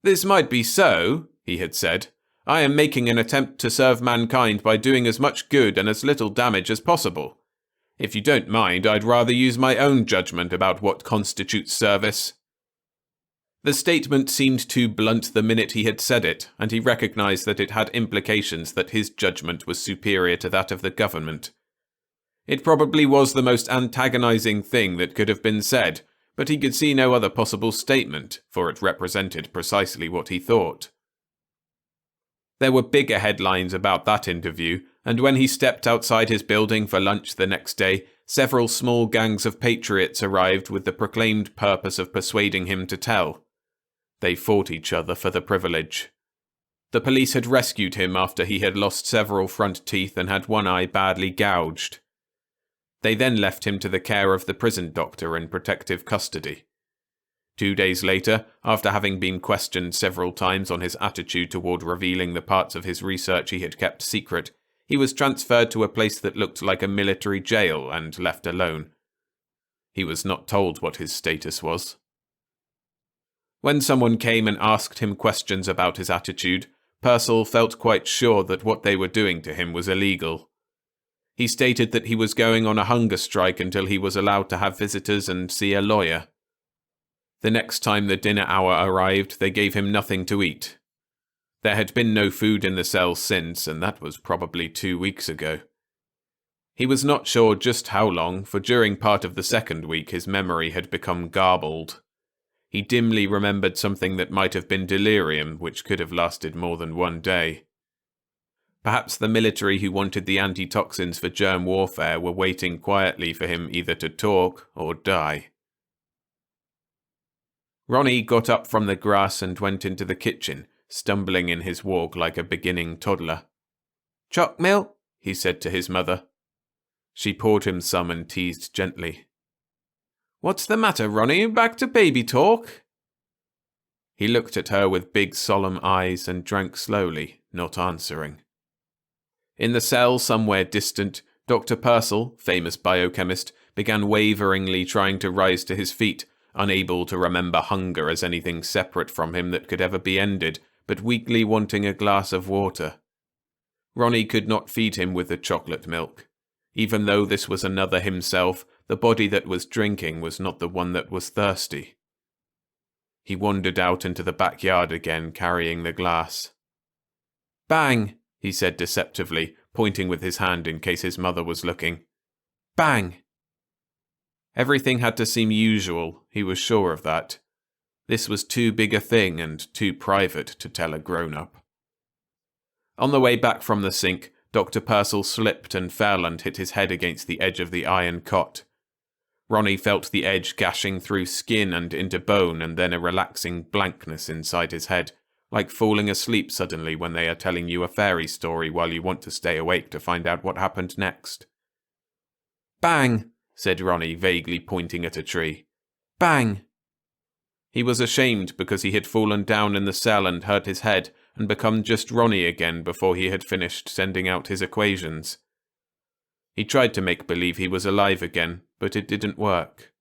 "This might be so," he had said. "I am making an attempt to serve mankind by doing as much good and as little damage as possible. If you don't mind, I'd rather use my own judgment about what constitutes service." The statement seemed too blunt the minute he had said it, and he recognized that it had implications that his judgment was superior to that of the government. It probably was the most antagonizing thing that could have been said, but he could see no other possible statement, for it represented precisely what he thought. There were bigger headlines about that interview, and when he stepped outside his building for lunch the next day, several small gangs of patriots arrived with the proclaimed purpose of persuading him to tell. They fought each other for the privilege. The police had rescued him after he had lost several front teeth and had one eye badly gouged. They then left him to the care of the prison doctor in protective custody. 2 days later, after having been questioned several times on his attitude toward revealing the parts of his research he had kept secret, he was transferred to a place that looked like a military jail and left alone. He was not told what his status was. When someone came and asked him questions about his attitude, Purcell felt quite sure that what they were doing to him was illegal. He stated that he was going on a hunger strike until he was allowed to have visitors and see a lawyer. The next time the dinner hour arrived, they gave him nothing to eat. There had been no food in the cell since, and that was probably 2 weeks ago. He was not sure just how long, for during part of the second week his memory had become garbled. He dimly remembered something that might have been delirium, which could have lasted more than 1 day. Perhaps the military who wanted the antitoxins for germ warfare were waiting quietly for him either to talk or die. Ronnie got up from the grass and went into the kitchen, stumbling in his walk like a beginning toddler. "Choc milk?" he said to his mother. She poured him some and teased gently. "What's the matter, Ronnie? Back to baby talk?" He looked at her with big solemn eyes and drank slowly, not answering. In the cell somewhere distant, Dr. Purcell, famous biochemist, began waveringly trying to rise to his feet, unable to remember hunger as anything separate from him that could ever be ended, but weakly wanting a glass of water. Ronnie could not feed him with the chocolate milk. Even though this was another himself, the body that was drinking was not the one that was thirsty. He wandered out into the backyard again, carrying the glass. "Bang!" he said deceptively, pointing with his hand in case his mother was looking. "Bang!" Everything had to seem usual, he was sure of that. This was too big a thing and too private to tell a grown-up. On the way back from the sink, Dr. Purcell slipped and fell and hit his head against the edge of the iron cot. Ronnie felt the edge gashing through skin and into bone and then a relaxing blankness inside his head, like falling asleep suddenly when they are telling you a fairy story while you want to stay awake to find out what happened next. "Bang!" said Ronnie, vaguely pointing at a tree. "Bang!" He was ashamed because he had fallen down in the cell and hurt his head and become just Ronnie again before he had finished sending out his equations. He tried to make believe he was alive again, but it didn't work.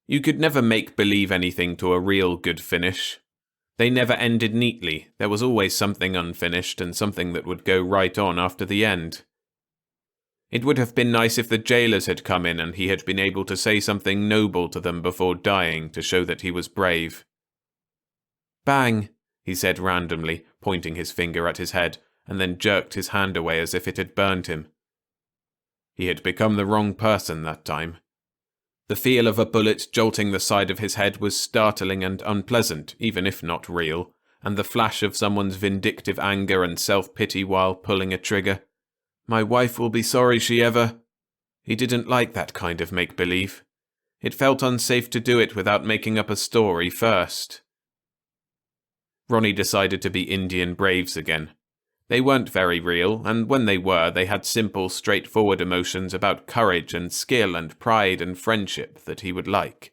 You could never make believe anything to a real good finish. They never ended neatly. There was always something unfinished and something that would go right on after the end. It would have been nice if the jailers had come in and he had been able to say something noble to them before dying to show that he was brave. "Bang!" he said randomly, pointing his finger at his head, and then jerked his hand away as if it had burned him. He had become the wrong person that time. The feel of a bullet jolting the side of his head was startling and unpleasant, even if not real, and the flash of someone's vindictive anger and self-pity while pulling a trigger. "My wife will be sorry she ever..." He didn't like that kind of make-believe. It felt unsafe to do it without making up a story first. Ronnie decided to be Indian braves again. They weren't very real, and when they were, they had simple, straightforward emotions about courage and skill and pride and friendship that he would like.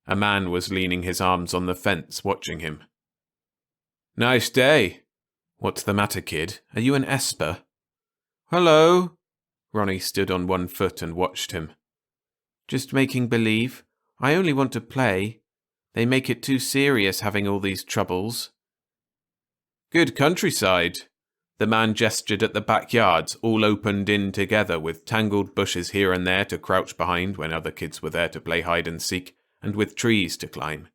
A man was leaning his arms on the fence, watching him. "Nice day." "What's the matter, kid? Are you an esper?" "Hello." Ronnie stood on one foot and watched him. Just making believe. I only want to play. They make it too serious having all these troubles. Good countryside. The man gestured at the backyards, all opened in together with tangled bushes here and there to crouch behind when other kids were there to play hide and seek, and with trees to climb.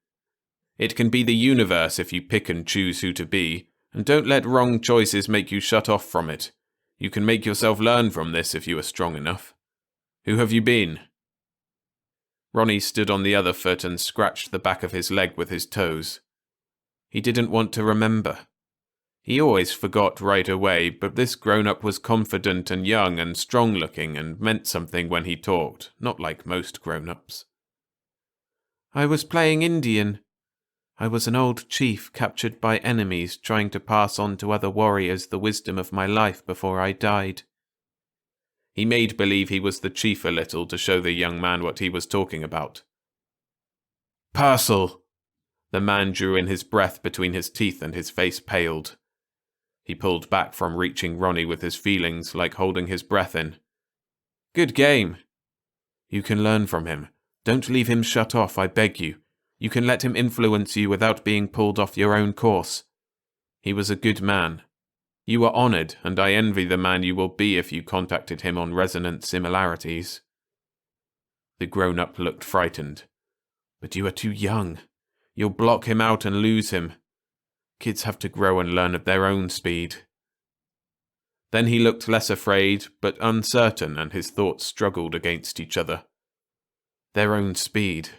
It can be the universe if you pick and choose who to be, and don't let wrong choices make you shut off from it. You can make yourself learn from this if you are strong enough. Who have you been? Ronnie stood on the other foot and scratched the back of his leg with his toes. He didn't want to remember. He always forgot right away, but this grown-up was confident and young and strong-looking and meant something when he talked, not like most grown-ups. I was playing Indian. I was an old chief captured by enemies trying to pass on to other warriors the wisdom of my life before I died. He made believe he was the chief a little to show the young man what he was talking about. Purcell! The man drew in his breath between his teeth and his face paled. He pulled back from reaching Ronnie with his feelings, like holding his breath in. Good game. You can learn from him. Don't leave him shut off, I beg you. You can let him influence you without being pulled off your own course. He was a good man. You are honored, and I envy the man you will be if you contacted him on resonant similarities. The grown-up looked frightened. But you are too young. You'll block him out and lose him. Kids have to grow and learn at their own speed. Then he looked less afraid, but uncertain, and his thoughts struggled against each other. Their own speed.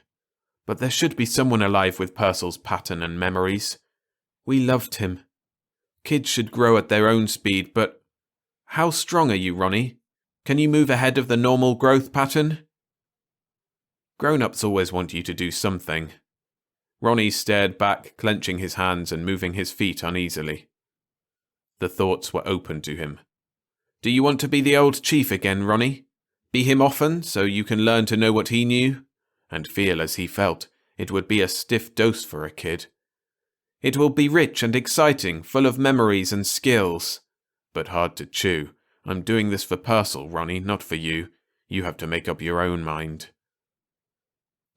But there should be someone alive with Purcell's pattern and memories. We loved him. Kids should grow at their own speed, but... How strong are you, Ronnie? Can you move ahead of the normal growth pattern? Grown-ups always want you to do something. Ronnie stared back, clenching his hands and moving his feet uneasily. The thoughts were open to him. Do you want to be the old chief again, Ronnie? Be him often, so you can learn to know what he knew? And feel as he felt. It would be a stiff dose for a kid. It will be rich and exciting, full of memories and skills. But hard to chew. I'm doing this for Purcell, Ronnie, not for you. You have to make up your own mind.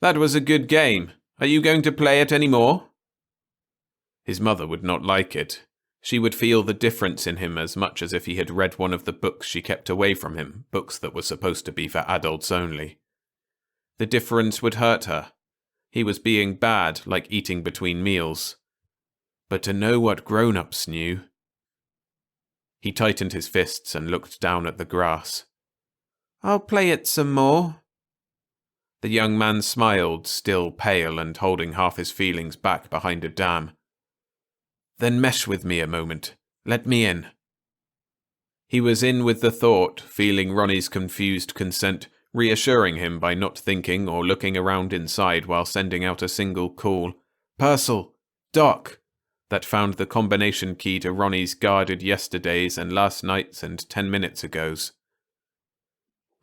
That was a good game. Are you going to play it any more? His mother would not like it. She would feel the difference in him as much as if he had read one of the books she kept away from him, books that were supposed to be for adults only. The difference would hurt her. He was being bad, like eating between meals. But to know what grown-ups knew... He tightened his fists and looked down at the grass. I'll play it some more. The young man smiled, still pale and holding half his feelings back behind a dam. Then mesh with me a moment. Let me in. He was in with the thought, feeling Ronnie's confused consent, reassuring him by not thinking or looking around inside while sending out a single call. Purcell! Doc! That found the combination key to Ronnie's guarded yesterdays and last nights and 10 minutes ago's.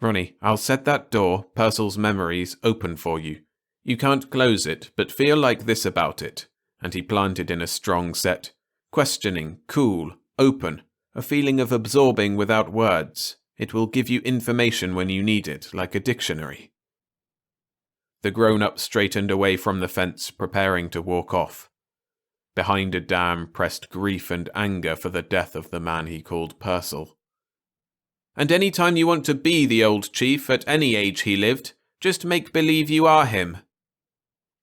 Ronnie, I'll set that door, Purcell's memories, open for you. You can't close it, but feel like this about it. And he planted in a strong set. Questioning, cool, open, a feeling of absorbing without words. It will give you information when you need it, like a dictionary. The grown-up straightened away from the fence, preparing to walk off. Behind a dam pressed grief and anger for the death of the man he called Purcell. And any time you want to be the old chief at any age he lived, just make believe you are him.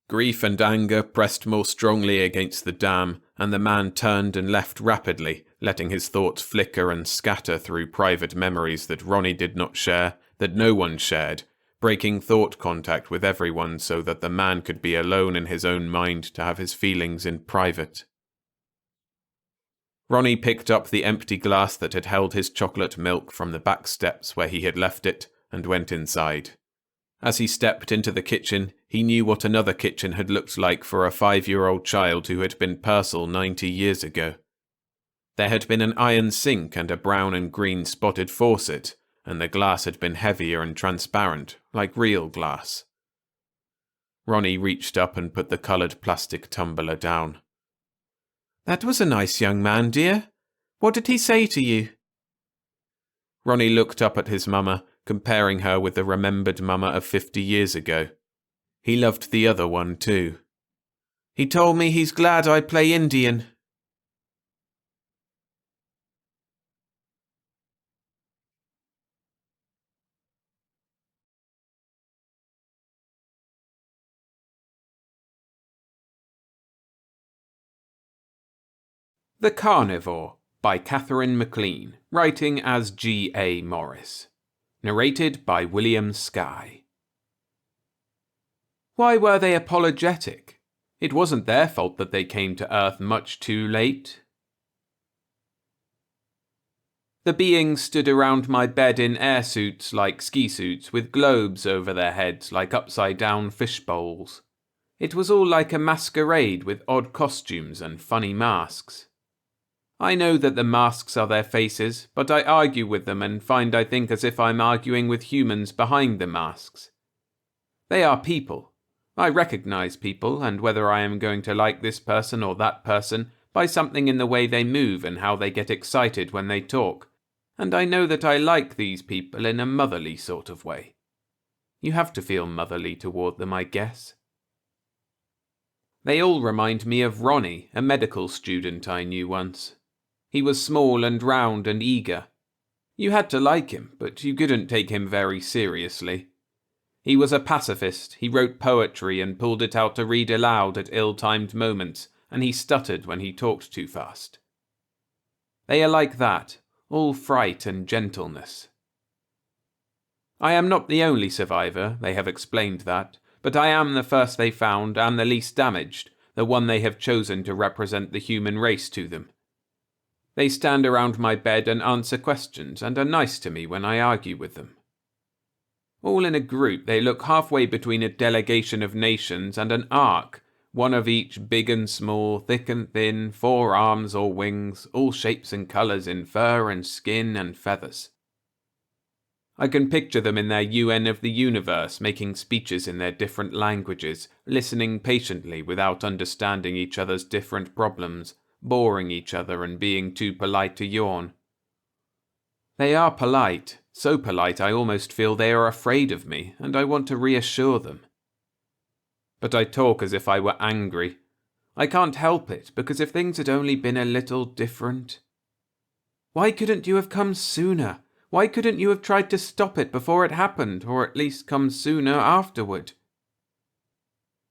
Grief and anger pressed more strongly against the dam, and the man turned and left rapidly, letting his thoughts flicker and scatter through private memories that Ronnie did not share, that no one shared, breaking thought contact with everyone so that the man could be alone in his own mind to have his feelings in private. Ronnie picked up the empty glass that had held his chocolate milk from the back steps where he had left it and went inside. As he stepped into the kitchen, he knew what another kitchen had looked like for a 5-year-old child who had been Purcell 90 years ago. There had been an iron sink and a brown and green spotted faucet, and the glass had been heavier and transparent, like real glass. Ronnie reached up and put the coloured plastic tumbler down. That was a nice young man, dear. What did he say to you? Ronnie looked up at his mama, comparing her with the remembered mama of 50 years ago. He loved the other one too. He told me he's glad I play Indian. The Carnivore by Katherine MacLean, writing as G.A. Morris. Narrated by William Skye. Why were they apologetic? It wasn't their fault that they came to Earth much too late. The beings stood around my bed in air suits like ski suits, with globes over their heads like upside-down fish bowls. It was all like a masquerade with odd costumes and funny masks. I know that the masks are their faces, but I argue with them and find I think as if I'm arguing with humans behind the masks. They are people. I recognize people, and whether I am going to like this person or that person, by something in the way they move and how they get excited when they talk, and I know that I like these people in a motherly sort of way. You have to feel motherly toward them, I guess. They all remind me of Ronnie, a medical student I knew once. He was small and round and eager. You had to like him, but you couldn't take him very seriously. He was a pacifist, he wrote poetry and pulled it out to read aloud at ill-timed moments, and he stuttered when he talked too fast. They are like that, all fright and gentleness. I am not the only survivor, they have explained that, but I am the first they found and the least damaged, the one they have chosen to represent the human race to them. They stand around my bed and answer questions and are nice to me when I argue with them. All in a group, they look halfway between a delegation of nations and an ark, one of each big and small, thick and thin, 4 arms or wings, all shapes and colours in fur and skin and feathers. I can picture them in their UN of the universe, making speeches in their different languages, listening patiently without understanding each other's different problems, boring each other and being too polite to yawn. They are polite, so polite I almost feel they are afraid of me, and I want to reassure them. But I talk as if I were angry. I can't help it, because if things had only been a little different... Why couldn't you have come sooner? Why couldn't you have tried to stop it before it happened, or at least come sooner afterward?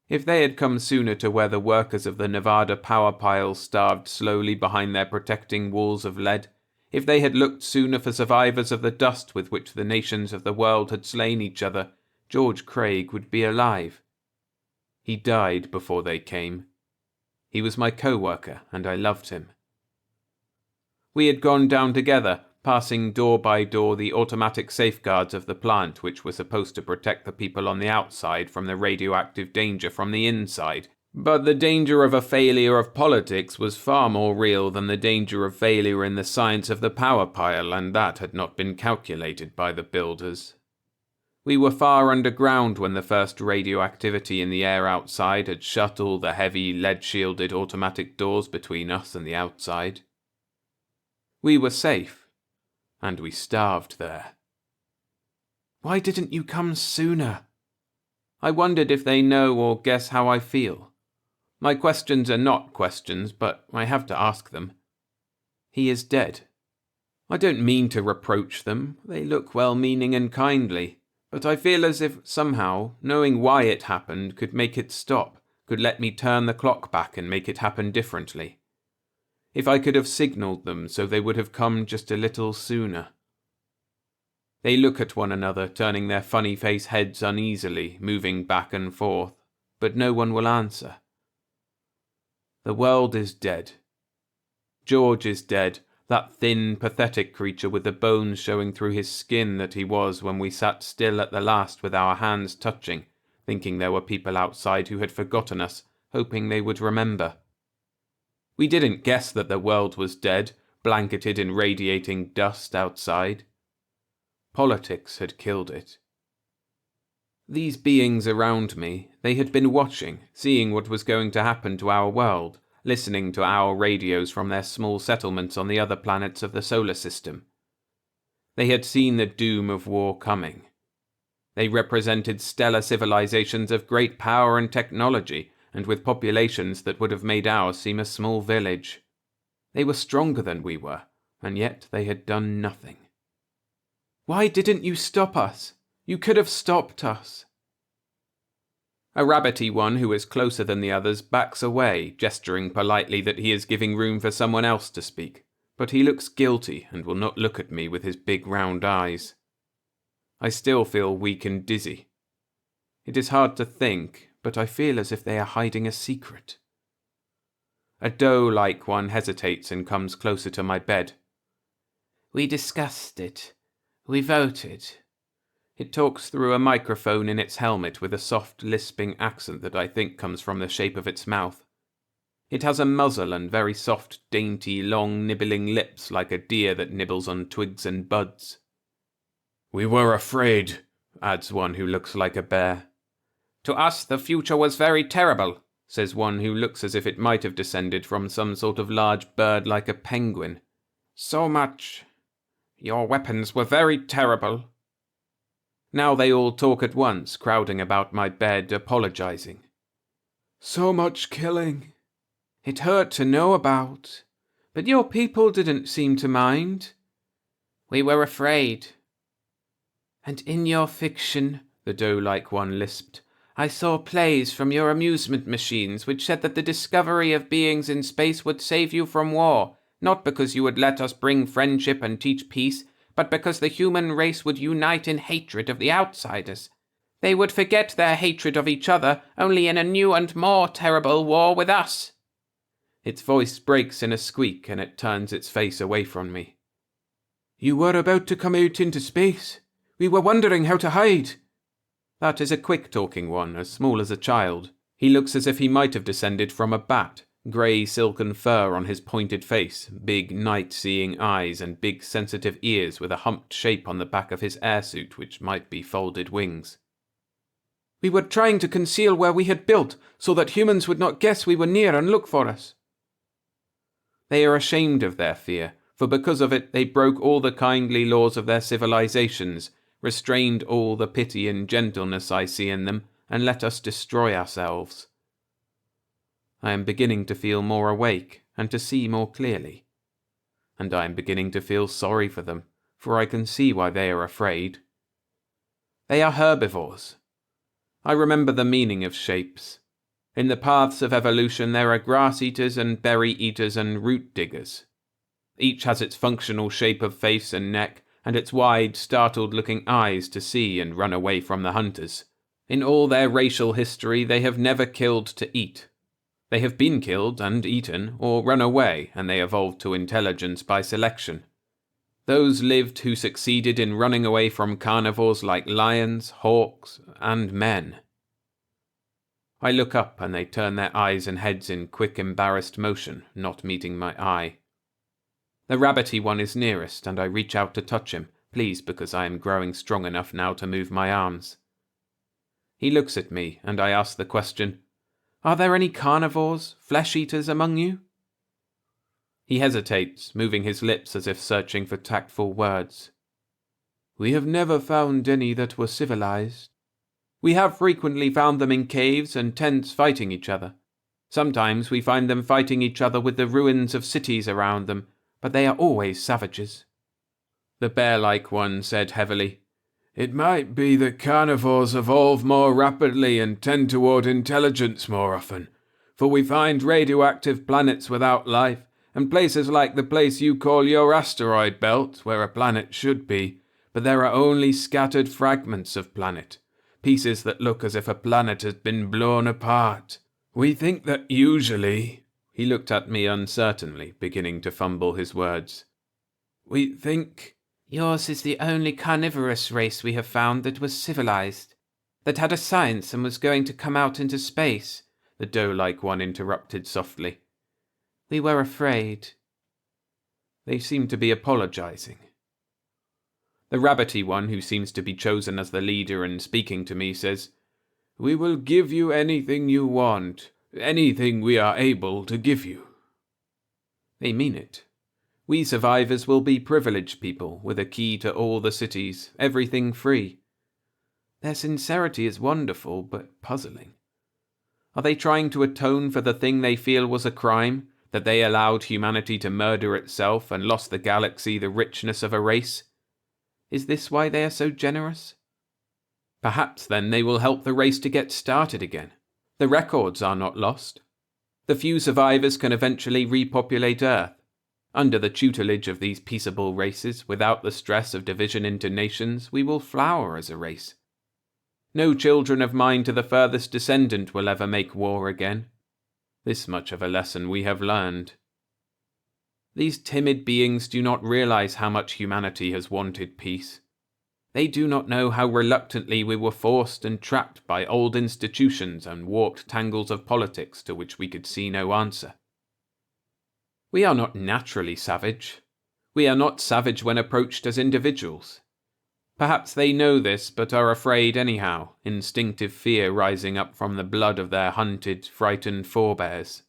If they had come sooner to where the workers of the Nevada power pile starved slowly behind their protecting walls of lead, if they had looked sooner for survivors of the dust with which the nations of the world had slain each other, George Craig would be alive. He died before they came. He was my co-worker, and I loved him. We had gone down together, passing door by door the automatic safeguards of the plant which were supposed to protect the people on the outside from the radioactive danger from the inside. But the danger of a failure of politics was far more real than the danger of failure in the science of the power pile, and that had not been calculated by the builders. We were far underground when the first radioactivity in the air outside had shut all the heavy, lead-shielded automatic doors between us and the outside. We were safe. And we starved there. Why didn't you come sooner? I wondered if they know or guess how I feel. My questions are not questions, but I have to ask them. He is dead. I don't mean to reproach them. They look well-meaning and kindly, but I feel as if somehow, knowing why it happened could make it stop, could let me turn the clock back and make it happen differently. If I could have signalled them so they would have come just a little sooner. They look at one another, turning their funny face heads uneasily, moving back and forth, but no one will answer. The world is dead. George is dead, that thin, pathetic creature with the bones showing through his skin that he was when we sat still at the last with our hands touching, thinking there were people outside who had forgotten us, hoping they would remember. We didn't guess that the world was dead, blanketed in radiating dust outside. Politics had killed it. These beings around me, they had been watching, seeing what was going to happen to our world, listening to our radios from their small settlements on the other planets of the solar system. They had seen the doom of war coming. They represented stellar civilizations of great power and technology, and with populations that would have made ours seem a small village. They were stronger than we were, and yet they had done nothing. "Why didn't you stop us? You could have stopped us." A rabbity one who is closer than the others backs away, gesturing politely that he is giving room for someone else to speak, but he looks guilty and will not look at me with his big round eyes. I still feel weak and dizzy. It is hard to think, but I feel as if they are hiding a secret. A doe-like one hesitates and comes closer to my bed. "We discussed it. We voted." It talks through a microphone in its helmet with a soft, lisping accent that I think comes from the shape of its mouth. It has a muzzle and very soft, dainty, long, nibbling lips like a deer that nibbles on twigs and buds. "We were afraid," adds one who looks like a bear. "To us the future was very terrible," says one who looks as if it might have descended from some sort of large bird like a penguin. "So much. Your weapons were very terrible." Now they all talk at once, crowding about my bed, apologizing. "So much killing. It hurt to know about. But your people didn't seem to mind." "We were afraid." "And in your fiction," the doe-like one lisped, "I saw plays from your amusement machines which said that the discovery of beings in space would save you from war, not because you would let us bring friendship and teach peace, but because the human race would unite in hatred of the outsiders. They would forget their hatred of each other only in a new and more terrible war with us." Its voice breaks in a squeak and it turns its face away from me. "You were about to come out into space. We were wondering how to hide." That is a quick-talking one, as small as a child. He looks as if he might have descended from a bat, grey silken fur on his pointed face, big night-seeing eyes, and big sensitive ears with a humped shape on the back of his airsuit which might be folded wings. "We were trying to conceal where we had built, so that humans would not guess we were near and look for us." They are ashamed of their fear, for because of it they broke all the kindly laws of their civilizations, restrained all the pity and gentleness I see in them, and let us destroy ourselves. I am beginning to feel more awake and to see more clearly. And I am beginning to feel sorry for them, for I can see why they are afraid. They are herbivores. I remember the meaning of shapes. In the paths of evolution there are grass-eaters and berry-eaters and root-diggers. Each has its functional shape of face and neck, and its wide, startled-looking eyes to see and run away from the hunters. In all their racial history they have never killed to eat. They have been killed and eaten, or run away, and they evolved to intelligence by selection. Those lived who succeeded in running away from carnivores like lions, hawks, and men. I look up and they turn their eyes and heads in quick embarrassed motion, not meeting my eye. The rabbity one is nearest, and I reach out to touch him, pleased because I am growing strong enough now to move my arms. He looks at me, and I ask the question, "Are there any carnivores, flesh-eaters among you?" He hesitates, moving his lips as if searching for tactful words. "We have never found any that were civilized. We have frequently found them in caves and tents fighting each other. Sometimes we find them fighting each other with the ruins of cities around them, but they are always savages." The bear-like one said heavily, "It might be that carnivores evolve more rapidly and tend toward intelligence more often, for we find radioactive planets without life, and places like the place you call your asteroid belt, where a planet should be, but there are only scattered fragments of planet, pieces that look as if a planet has been blown apart. We think that usually—" He looked at me uncertainly, beginning to fumble his words. "We think—" "Yours is the only carnivorous race we have found that was civilized, that had a science and was going to come out into space," the doe-like one interrupted softly. "We were afraid." They seem to be apologizing. The rabbity one, who seems to be chosen as the leader and speaking to me, says, "We will give you anything you want, anything we are able to give you." They mean it. We survivors will be privileged people with a key to all the cities, everything free. Their sincerity is wonderful, but puzzling. Are they trying to atone for the thing they feel was a crime, that they allowed humanity to murder itself and lost the galaxy the richness of a race? Is this why they are so generous? Perhaps then they will help the race to get started again. The records are not lost. The few survivors can eventually repopulate Earth. Under the tutelage of these peaceable races, without the stress of division into nations, we will flower as a race. No children of mine to the furthest descendant will ever make war again. This much of a lesson we have learned. These timid beings do not realize how much humanity has wanted peace. They do not know how reluctantly we were forced and trapped by old institutions and warped tangles of politics to which we could see no answer. We are not naturally savage. We are not savage when approached as individuals. Perhaps they know this, but are afraid anyhow, instinctive fear rising up from the blood of their hunted, frightened forebears.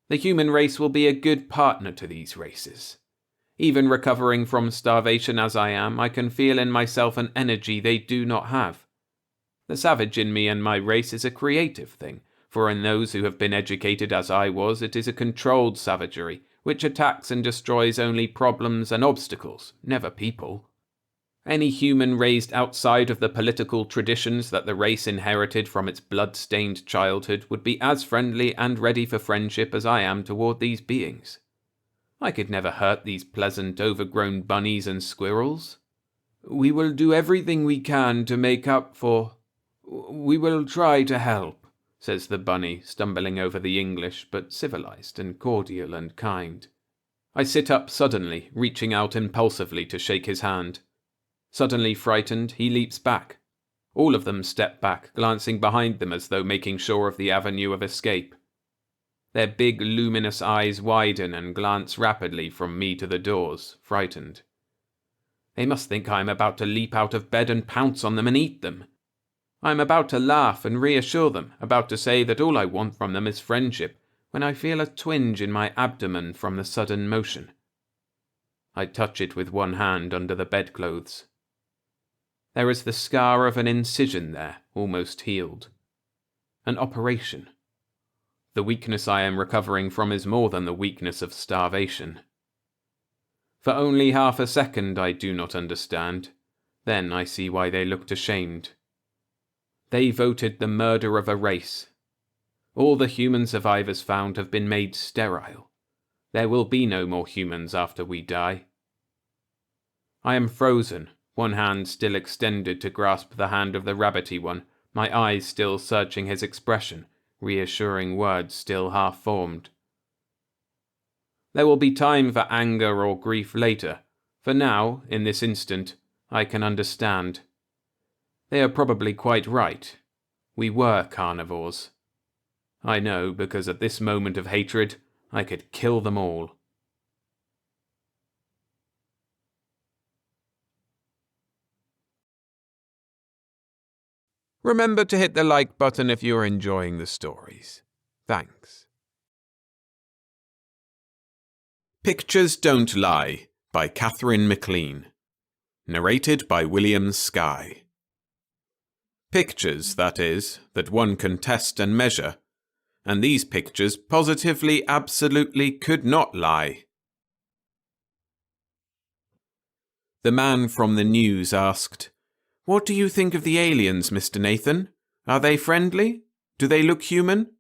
The human race will be a good partner to these races. Even recovering from starvation as I am, I can feel in myself an energy they do not have. The savage in me and my race is a creative thing, for in those who have been educated as I was, it is a controlled savagery, which attacks and destroys only problems and obstacles, never people. Any human raised outside of the political traditions that the race inherited from its blood-stained childhood would be as friendly and ready for friendship as I am toward these beings. I could never hurt these pleasant, overgrown bunnies and squirrels. We will do everything we can to make up for... We will try to help, says the bunny, stumbling over the English, but civilized and cordial and kind. I sit up suddenly, reaching out impulsively to shake his hand. Suddenly frightened, he leaps back. All of them step back, glancing behind them as though making sure of the avenue of escape. Their big, luminous eyes widen and glance rapidly from me to the doors, frightened. They must think I am about to leap out of bed and pounce on them and eat them. I am about to laugh and reassure them, about to say that all I want from them is friendship, when I feel a twinge in my abdomen from the sudden motion. I touch it with one hand under the bedclothes. There is the scar of an incision there, almost healed. An operation. The weakness I am recovering from is more than the weakness of starvation. For only half a second I do not understand. Then I see why they looked ashamed. They voted the murder of a race. All the human survivors found have been made sterile. There will be no more humans after we die. I am frozen, one hand still extended to grasp the hand of the rabbity one, my eyes still searching his expression, reassuring words still half-formed. There will be time for anger or grief later. For now, in this instant, I can understand. They are probably quite right. We were carnivores. I know because at this moment of hatred, I could kill them all. Remember to hit the like button if you're enjoying the stories. Thanks. Pictures Don't Lie by Katherine MacLean. Narrated by William Skye. Pictures, that is, that one can test and measure, and these pictures positively, absolutely could not lie. The man from the news asked, "What do you think of the aliens, Mr. Nathan? Are they friendly? Do they look human?"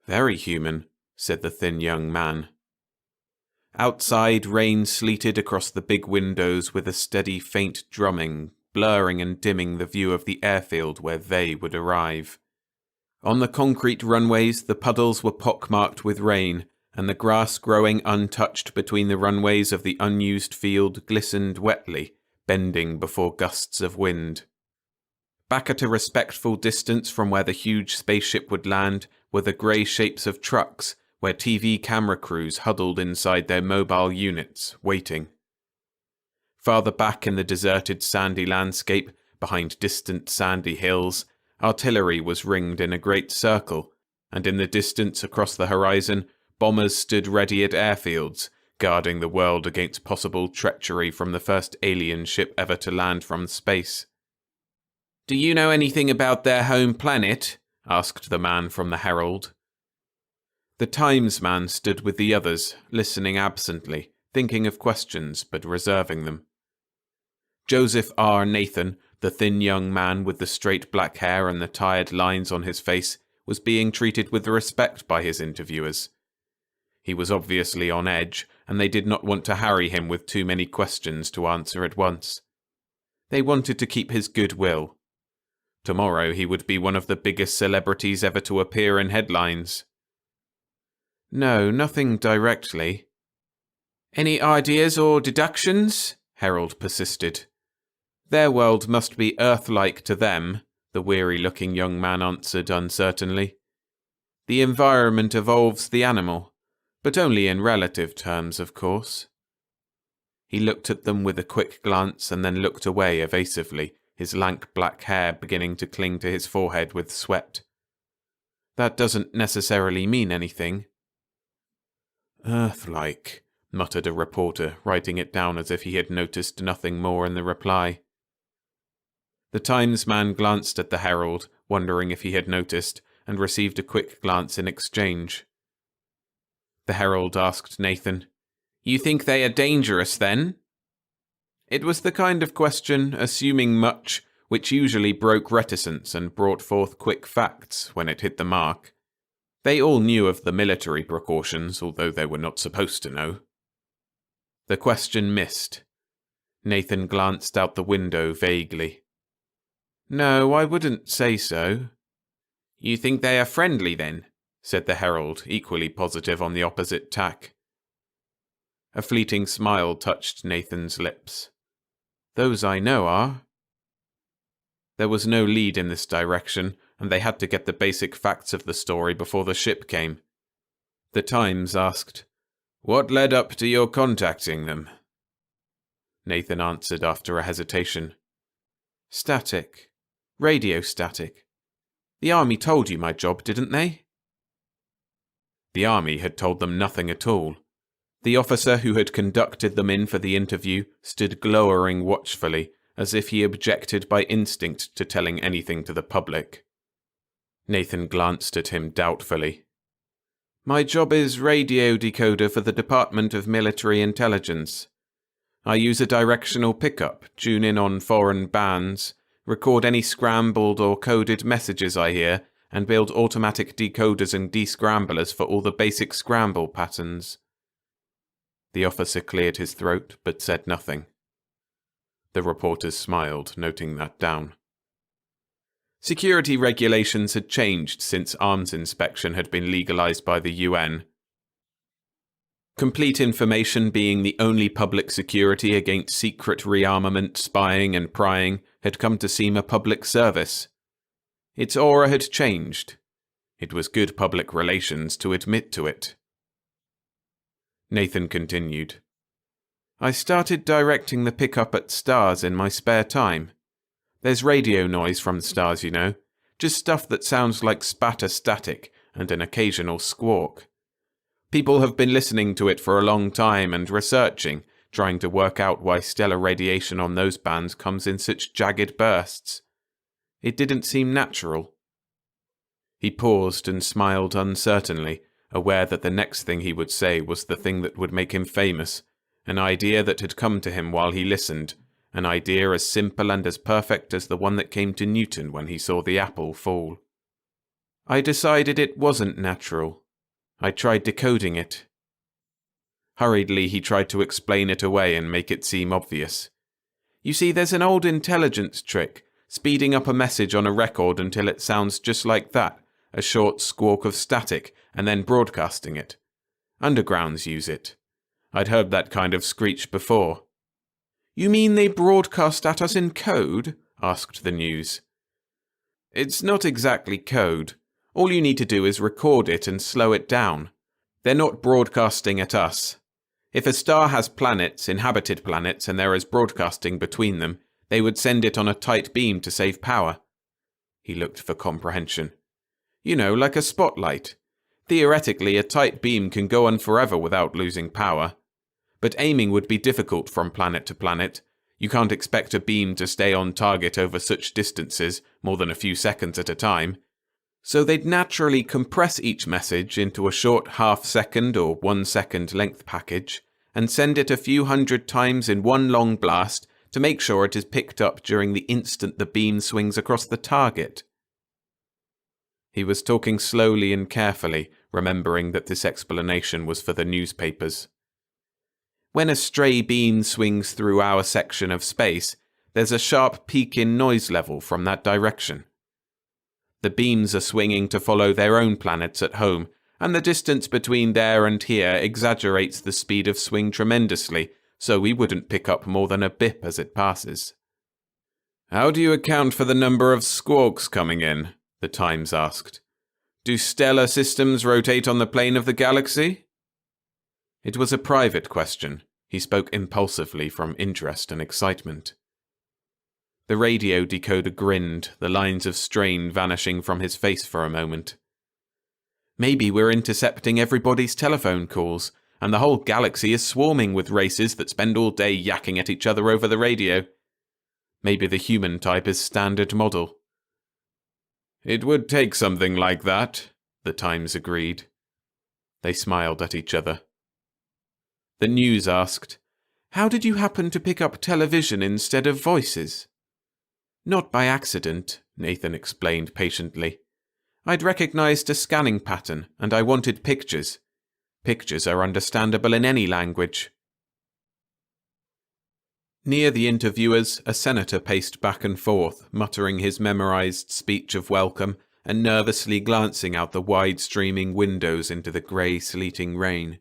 "Very human," said the thin young man. Outside, rain sleeted across the big windows with a steady, faint drumming, blurring and dimming the view of the airfield where they would arrive. On the concrete runways, the puddles were pockmarked with rain, and the grass growing untouched between the runways of the unused field glistened wetly, bending before gusts of wind. Back at a respectful distance from where the huge spaceship would land were the grey shapes of trucks, where TV camera crews huddled inside their mobile units, waiting. Farther back in the deserted sandy landscape, behind distant sandy hills, artillery was ringed in a great circle, and in the distance across the horizon, bombers stood ready at airfields, guarding the world against possible treachery from the first alien ship ever to land from space. "Do you know anything about their home planet?" asked the man from the Herald. The Times man stood with the others, listening absently, thinking of questions but reserving them. Joseph R. Nathan, the thin young man with the straight black hair and the tired lines on his face, was being treated with respect by his interviewers. He was obviously on edge, and they did not want to harry him with too many questions to answer at once. They wanted to keep his goodwill. Tomorrow he would be one of the biggest celebrities ever to appear in headlines. "No, nothing directly." "Any ideas or deductions?" Harold persisted. "Their world must be Earth-like to them," the weary-looking young man answered uncertainly. "The environment evolves the animal, but only in relative terms, of course." He looked at them with a quick glance and then looked away evasively, his lank black hair beginning to cling to his forehead with sweat. "That doesn't necessarily mean anything." "Earth-like," muttered a reporter, writing it down as if he had noticed nothing more in the reply. The Times man glanced at the Herald, wondering if he had noticed, and received a quick glance in exchange. The Herald asked Nathan, "You think they are dangerous, then?" It was the kind of question, assuming much, which usually broke reticence and brought forth quick facts when it hit the mark. They all knew of the military precautions, although they were not supposed to know. The question missed. Nathan glanced out the window vaguely. "No, I wouldn't say so." "You think they are friendly, then?" said the Herald, equally positive on the opposite tack. A fleeting smile touched Nathan's lips. "Those I know are." There was no lead in this direction, and they had to get the basic facts of the story before the ship came. The Times asked, "What led up to your contacting them?" Nathan answered after a hesitation. "Static. Radio static. The Army told you my job, didn't they?" The Army had told them nothing at all. The officer who had conducted them in for the interview stood glowering watchfully, as if he objected by instinct to telling anything to the public. Nathan glanced at him doubtfully. "My job is radio decoder for the Department of Military Intelligence. I use a directional pickup, tune in on foreign bands, record any scrambled or coded messages I hear, and build automatic decoders and descramblers for all the basic scramble patterns." The officer cleared his throat, but said nothing. The reporters smiled, noting that down. Security regulations had changed since arms inspection had been legalized by the UN. Complete information being the only public security against secret rearmament, spying and prying had come to seem a public service. Its aura had changed. It was good public relations to admit to it. Nathan continued. "I started directing the pickup at stars in my spare time. There's radio noise from stars, you know, just stuff that sounds like spatter static and an occasional squawk. People have been listening to it for a long time and researching, trying to work out why stellar radiation on those bands comes in such jagged bursts. It didn't seem natural." He paused and smiled uncertainly, aware that the next thing he would say was the thing that would make him famous, an idea that had come to him while he listened, an idea as simple and as perfect as the one that came to Newton when he saw the apple fall. "I decided it wasn't natural. I tried decoding it." Hurriedly, he tried to explain it away and make it seem obvious. "You see, there's an old intelligence trick, speeding up a message on a record until it sounds just like that, a short squawk of static, and then broadcasting it. Undergrounds use it. I'd heard that kind of screech before." "You mean they broadcast at us in code?" asked the news. "It's not exactly code. All you need to do is record it and slow it down. They're not broadcasting at us. If a star has planets, inhabited planets, and there is broadcasting between them, they would send it on a tight beam to save power." He looked for comprehension. "You know, like a spotlight. Theoretically, a tight beam can go on forever without losing power. But aiming would be difficult from planet to planet. You can't expect a beam to stay on target over such distances, more than a few seconds at a time. So they'd naturally compress each message into a short half-second or 1-second length package, and send it a few hundred times in one long blast to make sure it is picked up during the instant the beam swings across the target. He was talking slowly and carefully, remembering that this explanation was for the newspapers. When a stray beam swings through our section of space, there's a sharp peak in noise level from that direction. The beams are swinging to follow their own planets at home, and the distance between there and here exaggerates the speed of swing tremendously, so we wouldn't pick up more than a bip as it passes. "How do you account for the number of squawks coming in?" the Times asked. "Do stellar systems rotate on the plane of the galaxy?" It was a private question. He spoke impulsively from interest and excitement. The radio decoder grinned, the lines of strain vanishing from his face for a moment. "Maybe we're intercepting everybody's telephone calls, and the whole galaxy is swarming with races that spend all day yakking at each other over the radio. Maybe the human type is standard model." "It would take something like that," the Times agreed. They smiled at each other. The news asked, "How did you happen to pick up television instead of voices?" "Not by accident," Nathan explained patiently. "I'd recognized a scanning pattern, and I wanted pictures. Pictures are understandable in any language." Near the interviewers, a senator paced back and forth, muttering his memorized speech of welcome and nervously glancing out the wide streaming windows into the grey sleeting rain.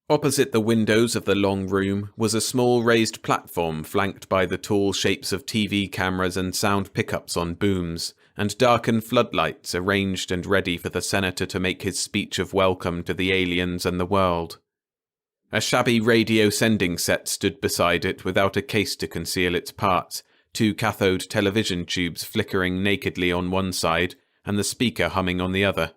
Opposite the windows of the long room was a small raised platform flanked by the tall shapes of TV cameras and sound pickups on booms, and darkened floodlights arranged and ready for the senator to make his speech of welcome to the aliens and the world. A shabby radio sending set stood beside it without a case to conceal its parts, 2 cathode television tubes flickering nakedly on one side and the speaker humming on the other.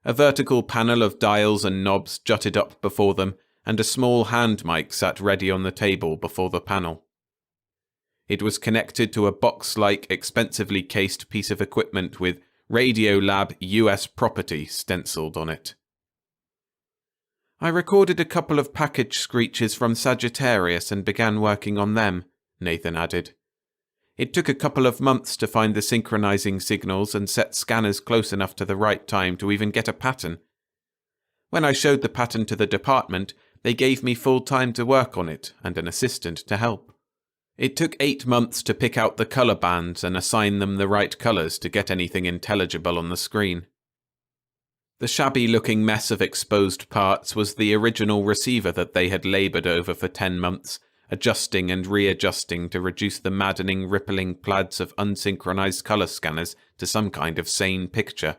A vertical panel of dials and knobs jutted up before them, and a small hand mic sat ready on the table before the panel. It was connected to a box-like, expensively cased piece of equipment with Radio Lab US Property stenciled on it. "I recorded a couple of package screeches from Sagittarius and began working on them," Nathan added. "It took a couple of months to find the synchronizing signals and set scanners close enough to the right time to even get a pattern. When I showed the pattern to the department, they gave me full time to work on it and an assistant to help. It took 8 months to pick out the color bands and assign them the right colors to get anything intelligible on the screen." The shabby-looking mess of exposed parts was the original receiver that they had labored over for 10 months, adjusting and readjusting to reduce the maddening rippling plaids of unsynchronized color scanners to some kind of sane picture.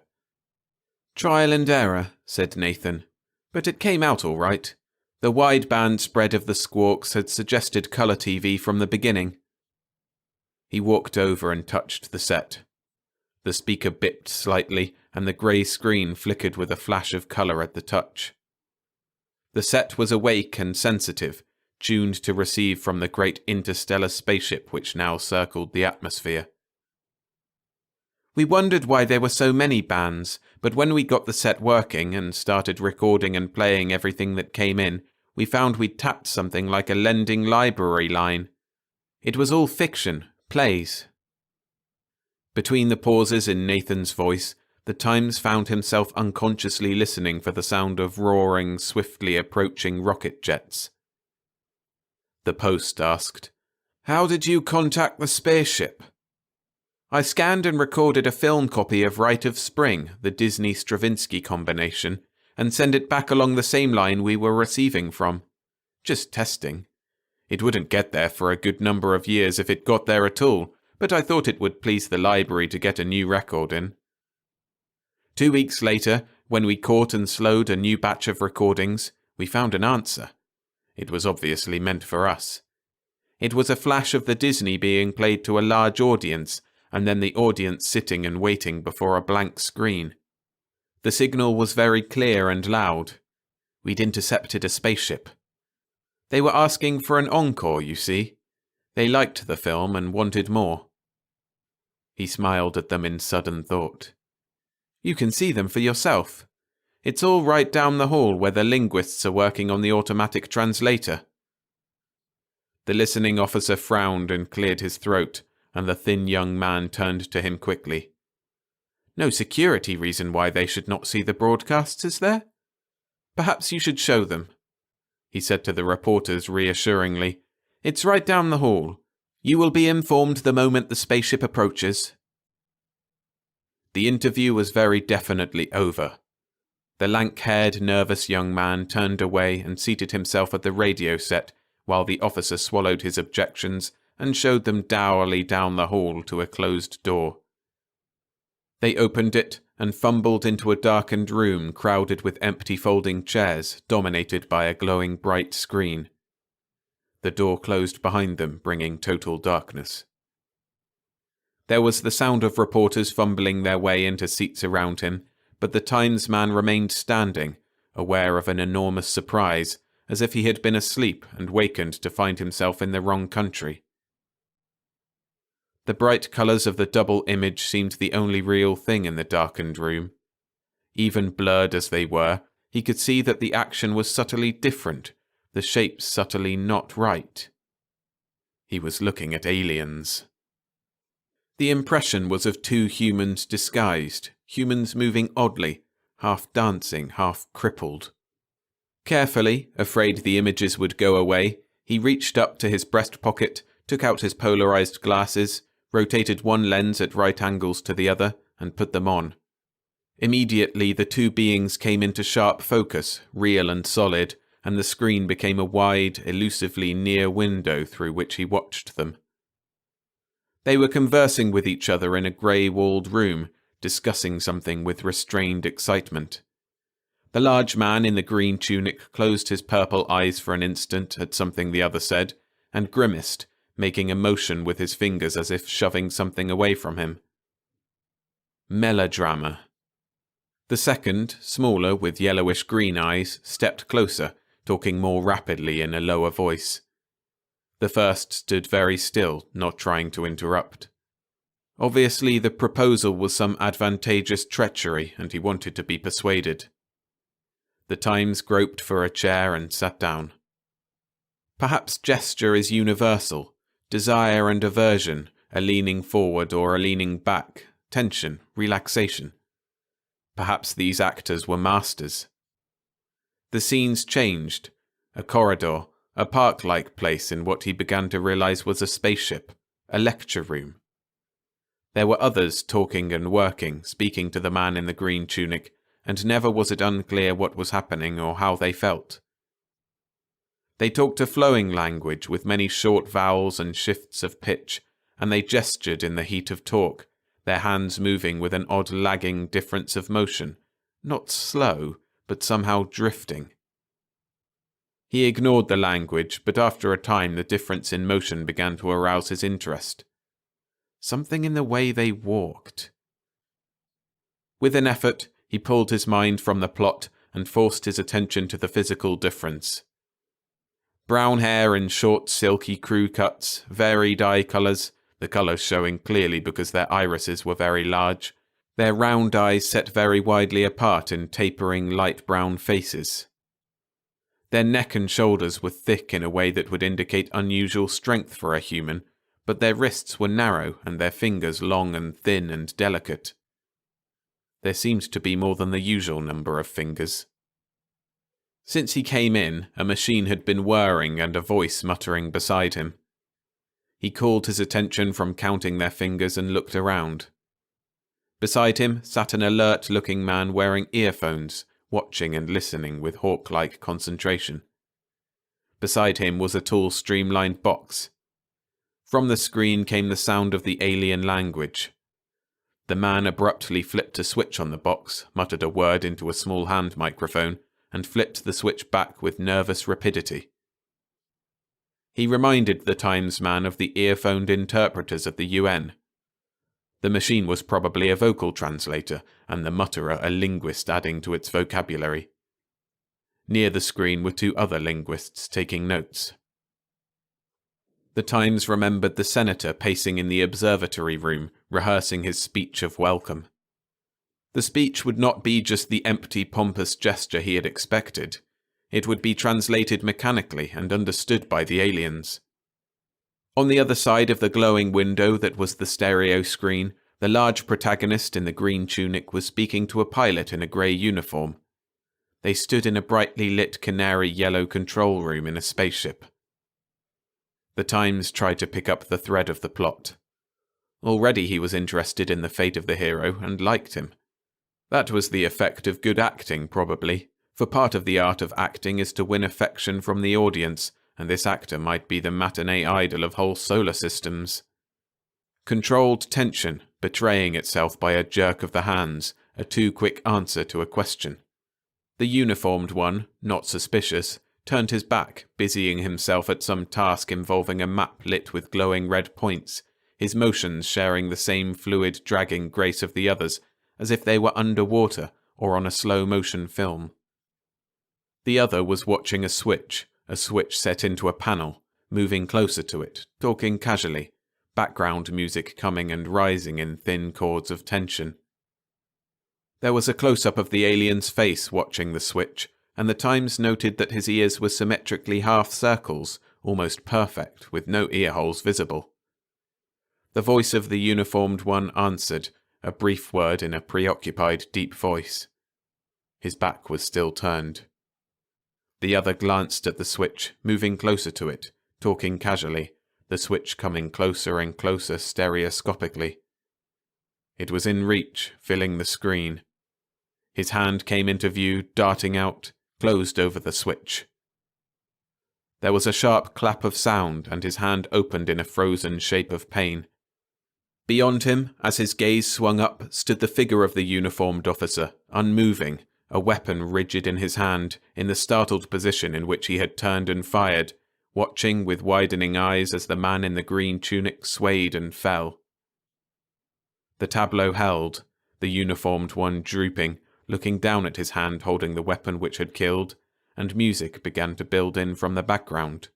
"Trial and error," said Nathan. "But it came out all right. The wideband spread of the squawks had suggested color TV from the beginning." He walked over and touched the set. The speaker bipped slightly, and the grey screen flickered with a flash of color at the touch. The set was awake and sensitive, tuned to receive from the great interstellar spaceship which now circled the atmosphere. "We wondered why there were so many bands, but when we got the set working and started recording and playing everything that came in, we found we'd tapped something like a lending library line. It was all fiction, plays." Between the pauses in Nathan's voice, the Times found himself unconsciously listening for the sound of roaring, swiftly approaching rocket jets. The Post asked, "How did you contact the spaceship?" "I scanned and recorded a film copy of Rite of Spring, the Disney-Stravinsky combination, and sent it back along the same line we were receiving from. Just testing. It wouldn't get there for a good number of years if it got there at all, but I thought it would please the library to get a new record in." 2 weeks later, when we caught and slowed a new batch of recordings, we found an answer. It was obviously meant for us. It was a flash of the Disney being played to a large audience, and then the audience sitting and waiting before a blank screen. The signal was very clear and loud. We'd intercepted a spaceship. They were asking for an encore, you see. They liked the film and wanted more. He smiled at them in sudden thought. You can see them for yourself. It's all right down the hall where the linguists are working on the automatic translator. The listening officer frowned and cleared his throat, and the thin young man turned to him quickly. No security reason why they should not see the broadcasts, is there? Perhaps you should show them, he said to the reporters reassuringly. It's right down the hall. You will be informed the moment the spaceship approaches. The interview was very definitely over. The lank-haired, nervous young man turned away and seated himself at the radio set while the officer swallowed his objections and showed them dourly down the hall to a closed door. They opened it and fumbled into a darkened room crowded with empty folding chairs dominated by a glowing bright screen. The door closed behind them, bringing total darkness. There was the sound of reporters fumbling their way into seats around him, but the Times man remained standing, aware of an enormous surprise, as if he had been asleep and wakened to find himself in the wrong country. The bright colours of the double image seemed the only real thing in the darkened room. Even blurred as they were, he could see that the action was subtly different, the shapes subtly not right. He was looking at aliens. The impression was of two humans disguised, humans moving oddly, half dancing, half crippled. Carefully, afraid the images would go away, he reached up to his breast pocket, took out his polarized glasses, rotated one lens at right angles to the other, and put them on. Immediately the two beings came into sharp focus, real and solid, and the screen became a wide, elusively near window through which he watched them. They were conversing with each other in a grey-walled room, discussing something with restrained excitement. The large man in the green tunic closed his purple eyes for an instant at something the other said, and grimaced, making a motion with his fingers as if shoving something away from him. Melodrama. The second, smaller with yellowish-green eyes, stepped closer, talking more rapidly in a lower voice. The first stood very still, not trying to interrupt. Obviously the proposal was some advantageous treachery, and he wanted to be persuaded. The Times groped for a chair and sat down. Perhaps gesture is universal. Desire and aversion, a leaning forward or a leaning back, tension, relaxation. Perhaps these actors were masters. The scenes changed. A corridor, a park-like place in what he began to realize was a spaceship, a lecture room. There were others talking and working, speaking to the man in the green tunic, and never was it unclear what was happening or how they felt. They talked a flowing language with many short vowels and shifts of pitch, and they gestured in the heat of talk, their hands moving with an odd lagging difference of motion, not slow, but somehow drifting. He ignored the language, but after a time the difference in motion began to arouse his interest. Something in the way they walked. With an effort, he pulled his mind from the plot and forced his attention to the physical difference. Brown hair in short silky crew cuts, varied eye colours, the colours showing clearly because their irises were very large, their round eyes set very widely apart in tapering light brown faces. Their neck and shoulders were thick in a way that would indicate unusual strength for a human, but their wrists were narrow and their fingers long and thin and delicate. There seemed to be more than the usual number of fingers. Since he came in, a machine had been whirring and a voice muttering beside him. He called his attention from counting their fingers and looked around. Beside him sat an alert-looking man wearing earphones, watching and listening with hawk-like concentration. Beside him was a tall streamlined box. From the screen came the sound of the alien language. The man abruptly flipped a switch on the box, muttered a word into a small hand microphone, and flipped the switch back with nervous rapidity. He reminded the Times man of the earphoned interpreters at the UN. The machine was probably a vocal translator, and the mutterer a linguist adding to its vocabulary. Near the screen were 2 other linguists taking notes. The Times remembered the senator pacing in the observatory room, rehearsing his speech of welcome. The speech would not be just the empty, pompous gesture he had expected. It would be translated mechanically and understood by the aliens. On the other side of the glowing window that was the stereo screen, the large protagonist in the green tunic was speaking to a pilot in a grey uniform. They stood in a brightly lit canary yellow control room in a spaceship. The Times tried to pick up the thread of the plot. Already he was interested in the fate of the hero and liked him. That was the effect of good acting, probably, for part of the art of acting is to win affection from the audience, and this actor might be the matinee idol of whole solar systems. Controlled tension, betraying itself by a jerk of the hands, a too quick answer to a question. The uniformed one, not suspicious, turned his back, busying himself at some task involving a map lit with glowing red points, his motions sharing the same fluid, dragging grace of the others, as if they were underwater or on a slow-motion film. The other was watching a switch set into a panel, moving closer to it, talking casually, background music coming and rising in thin chords of tension. There was a close-up of the alien's face watching the switch, and the Times noted that his ears were symmetrically half-circles, almost perfect, with no ear-holes visible. The voice of the uniformed one answered, a brief word in a preoccupied, deep voice. His back was still turned. The other glanced at the switch, moving closer to it, talking casually, the switch coming closer and closer stereoscopically. It was in reach, filling the screen. His hand came into view, darting out, closed over the switch. There was a sharp clap of sound, and his hand opened in a frozen shape of pain. Beyond him, as his gaze swung up, stood the figure of the uniformed officer, unmoving, a weapon rigid in his hand, in the startled position in which he had turned and fired, watching with widening eyes as the man in the green tunic swayed and fell. The tableau held, the uniformed one drooping, looking down at his hand holding the weapon which had killed, and music began to build in from the background.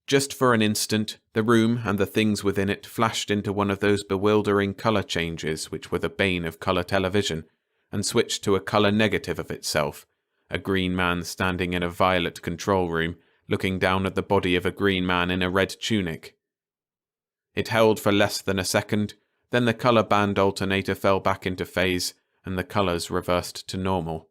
Just for an instant, the room and the things within it flashed into one of those bewildering colour changes which were the bane of colour television, and switched to a colour negative of itself, a green man standing in a violet control room, looking down at the body of a green man in a red tunic. It held for less than a second, then the colour band alternator fell back into phase, and the colours reversed to normal.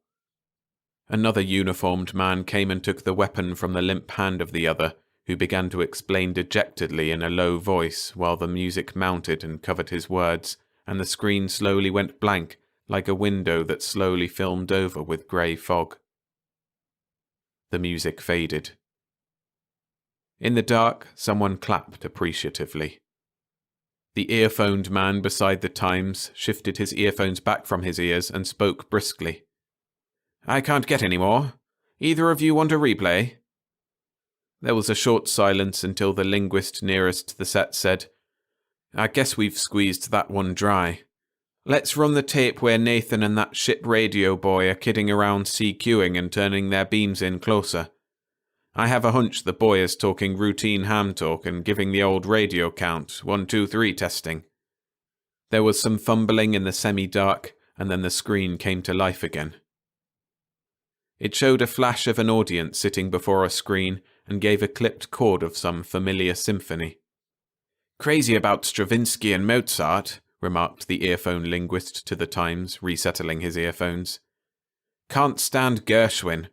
Another uniformed man came and took the weapon from the limp hand of the other, who began to explain dejectedly in a low voice while the music mounted and covered his words, and the screen slowly went blank, like a window that slowly filmed over with grey fog. The music faded. In the dark, someone clapped appreciatively. The earphoned man beside the Times shifted his earphones back from his ears and spoke briskly. "I can't get any more. Either of you want a replay?" There was a short silence until the linguist nearest the set said, "I guess we've squeezed that one dry. Let's run the tape where Nathan and that ship radio boy are kidding around CQing and turning their beams in closer. I have a hunch the boy is talking routine ham talk and giving the old radio count, 1, 2, 3 testing." There was some fumbling in the semi-dark, and then the screen came to life again. It showed a flash of an audience sitting before a screen and gave a clipped chord of some familiar symphony. "Crazy about Stravinsky and Mozart," remarked the earphone linguist to the Times, resettling his earphones. "Can't stand Gershwin.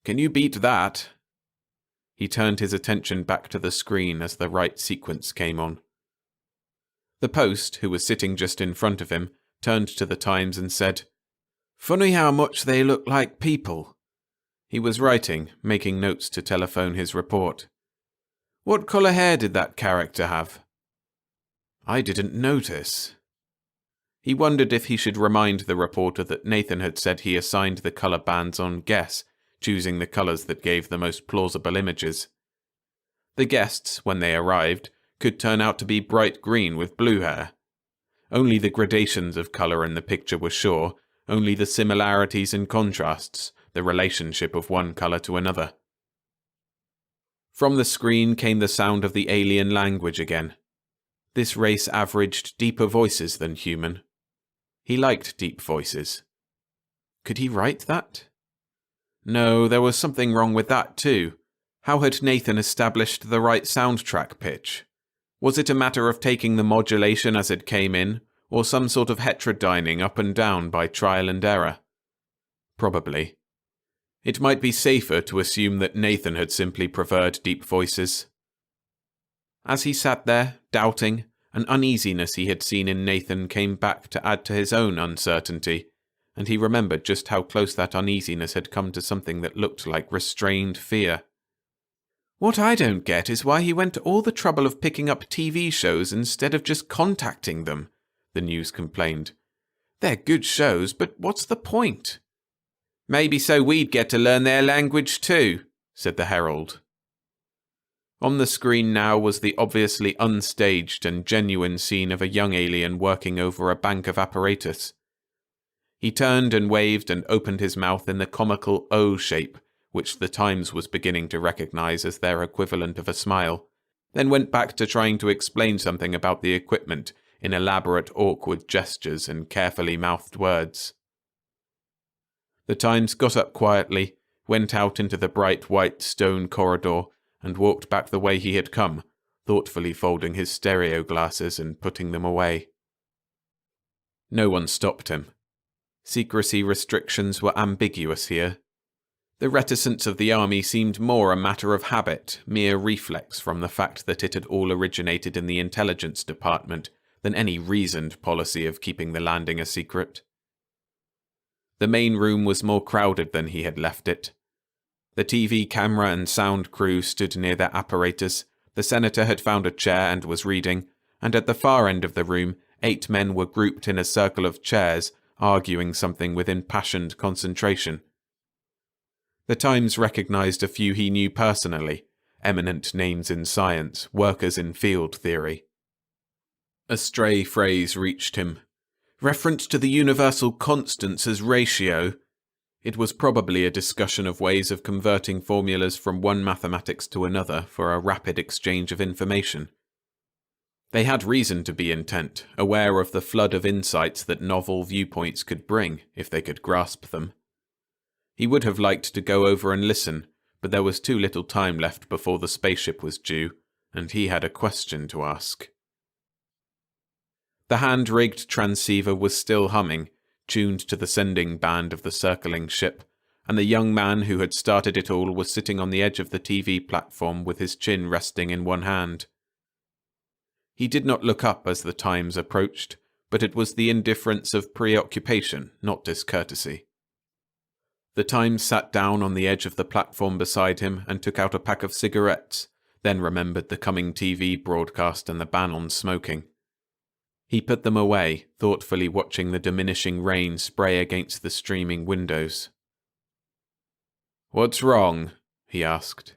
Can you beat that?" He turned his attention back to the screen as the right sequence came on. The post, who was sitting just in front of him, turned to the Times and said, "Funny how much they look like people." He was writing, making notes to telephone his report. "What colour hair did that character have?" "I didn't notice." He wondered if he should remind the reporter that Nathan had said he assigned the colour bands on guess, choosing the colours that gave the most plausible images. The guests, when they arrived, could turn out to be bright green with blue hair. Only the gradations of colour in the picture were sure, only the similarities and contrasts, the relationship of one colour to another. From the screen came the sound of the alien language again. This race averaged deeper voices than human. He liked deep voices. Could he write that? No, there was something wrong with that too. How had Nathan established the right soundtrack pitch? Was it a matter of taking the modulation as it came in, or some sort of heterodyning up and down by trial and error? Probably. It might be safer to assume that Nathan had simply preferred deep voices. As he sat there, doubting, an uneasiness he had seen in Nathan came back to add to his own uncertainty, and he remembered just how close that uneasiness had come to something that looked like restrained fear. What I don't get is why he went to all the trouble of picking up TV shows instead of just contacting them, the news complained. They're good shows, but what's the point? Maybe so we'd get to learn their language too, said the Herald. On the screen now was the obviously unstaged and genuine scene of a young alien working over a bank of apparatus. He turned and waved and opened his mouth in the comical O shape, which the Times was beginning to recognize as their equivalent of a smile, then went back to trying to explain something about the equipment in elaborate awkward gestures and carefully mouthed words. The Times got up quietly, went out into the bright white stone corridor, and walked back the way he had come, thoughtfully folding his stereo glasses and putting them away. No one stopped him. Secrecy restrictions were ambiguous here. The reticence of the army seemed more a matter of habit, mere reflex from the fact that it had all originated in the intelligence department, than any reasoned policy of keeping the landing a secret. The main room was more crowded than he had left it. The TV camera and sound crew stood near their apparatus, the senator had found a chair and was reading, and at the far end of the room 8 men were grouped in a circle of chairs, arguing something with impassioned concentration. The Times recognized a few he knew personally, eminent names in science, workers in field theory. A stray phrase reached him. Reference to the universal constants as ratio. It was probably a discussion of ways of converting formulas from one mathematics to another for a rapid exchange of information. They had reason to be intent, aware of the flood of insights that novel viewpoints could bring if they could grasp them. He would have liked to go over and listen, but there was too little time left before the spaceship was due, and he had a question to ask. The hand-rigged transceiver was still humming, tuned to the sending band of the circling ship, and the young man who had started it all was sitting on the edge of the TV platform with his chin resting in one hand. He did not look up as the Times approached, but it was the indifference of preoccupation, not discourtesy. The Times sat down on the edge of the platform beside him and took out a pack of cigarettes, then remembered the coming TV broadcast and the ban on smoking. He put them away, thoughtfully watching the diminishing rain spray against the streaming windows. "What's wrong?" he asked.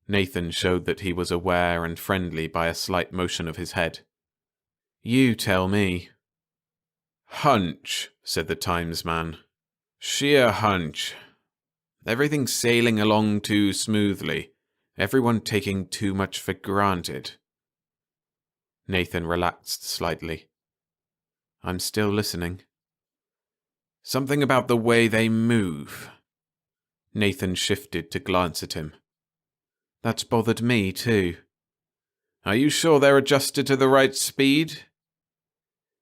Nathan showed that he was aware and friendly by a slight motion of his head. "You tell me." "Hunch," said the Times man. "Sheer hunch. Everything's sailing along too smoothly. Everyone taking too much for granted." Nathan relaxed slightly. "I'm still listening." "Something about the way they move." Nathan shifted to glance at him. "That's bothered me too." "Are you sure they're adjusted to the right speed?"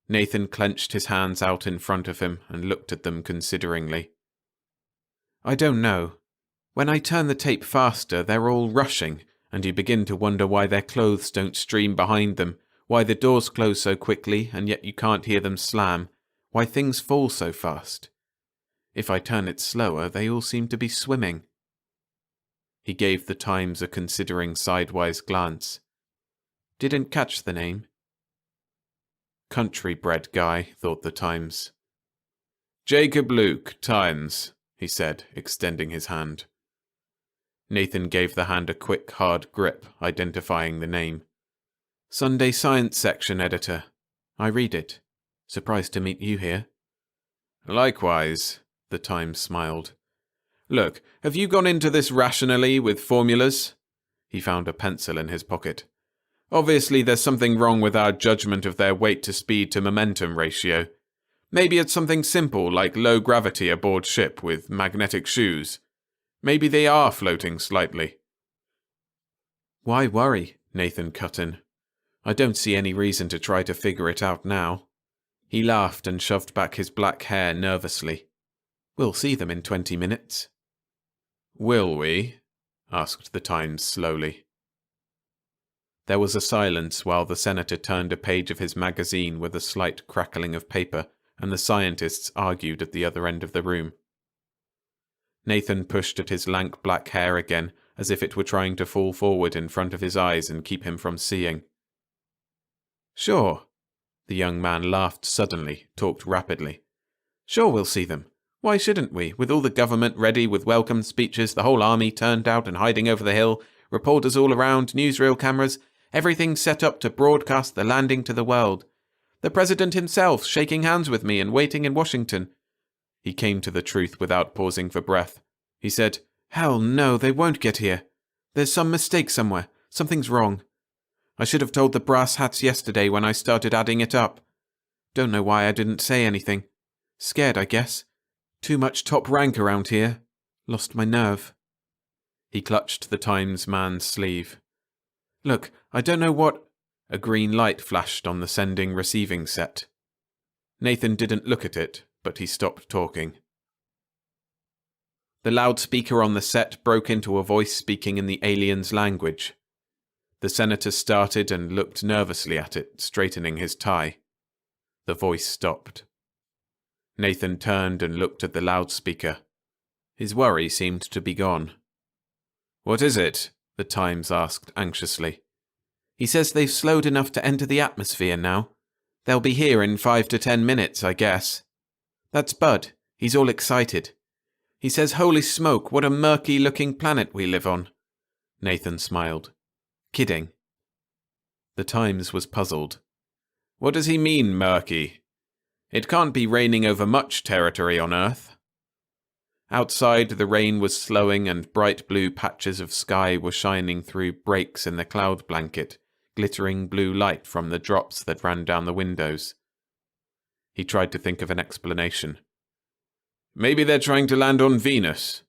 Nathan clenched his hands out in front of him and looked at them consideringly. "I don't know. When I turn the tape faster, they're all rushing, and you begin to wonder why their clothes don't stream behind them, why the doors close so quickly and yet you can't hear them slam, why things fall so fast. If I turn it slower, they all seem to be swimming." He gave the Times a considering sidewise glance. "Didn't catch the name." "Country-bred guy," thought the Times. "Jacob Luke, Times," he said, extending his hand. Nathan gave the hand a quick, hard grip, identifying the name. "Sunday Science Section editor. I read it. Surprised to meet you here. Likewise, the Times smiled. Look, have you gone into this rationally with formulas? He found a pencil in his pocket. Obviously there's something wrong with our judgment of their weight to speed to momentum ratio. Maybe it's something simple like low gravity aboard ship with magnetic shoes. Maybe they are floating slightly. Why worry? Nathan cut in. I don't see any reason to try to figure it out now. He laughed and shoved back his black hair nervously. We'll see them in 20 minutes. Will we? Asked the Times slowly. There was a silence while the senator turned a page of his magazine with a slight crackling of paper, and the scientists argued at the other end of the room. Nathan pushed at his lank black hair again, as if it were trying to fall forward in front of his eyes and keep him from seeing. Sure. The young man laughed suddenly, talked rapidly. Sure, we'll see them. Why shouldn't we? With all the government ready, with welcome speeches, the whole army turned out and hiding over the hill, reporters all around, newsreel cameras, everything set up to broadcast the landing to the world. The president himself shaking hands with me and waiting in Washington. He came to the truth without pausing for breath. He said, Hell no, they won't get here. There's some mistake somewhere. Something's wrong. I should have told the brass hats yesterday when I started adding it up. Don't know why I didn't say anything. Scared, I guess. Too much top rank around here. Lost my nerve. He clutched the Times man's sleeve. Look, I don't know what... A green light flashed on the sending-receiving set. Nathan didn't look at it, but he stopped talking. The loudspeaker on the set broke into a voice speaking in the alien's language. The senator started and looked nervously at it, straightening his tie. The voice stopped. Nathan turned and looked at the loudspeaker. His worry seemed to be gone. What is it? The Times asked anxiously. He says they've slowed enough to enter the atmosphere now. They'll be here in 5 to 10 minutes, I guess. That's Bud. He's all excited. He says, holy smoke, what a murky-looking planet we live on. Nathan smiled. Kidding. The Times was puzzled. What does he mean, murky? It can't be raining over much territory on Earth. Outside, the rain was slowing and bright blue patches of sky were shining through breaks in the cloud blanket, glittering blue light from the drops that ran down the windows. He tried to think of an explanation. Maybe they're trying to land on Venus.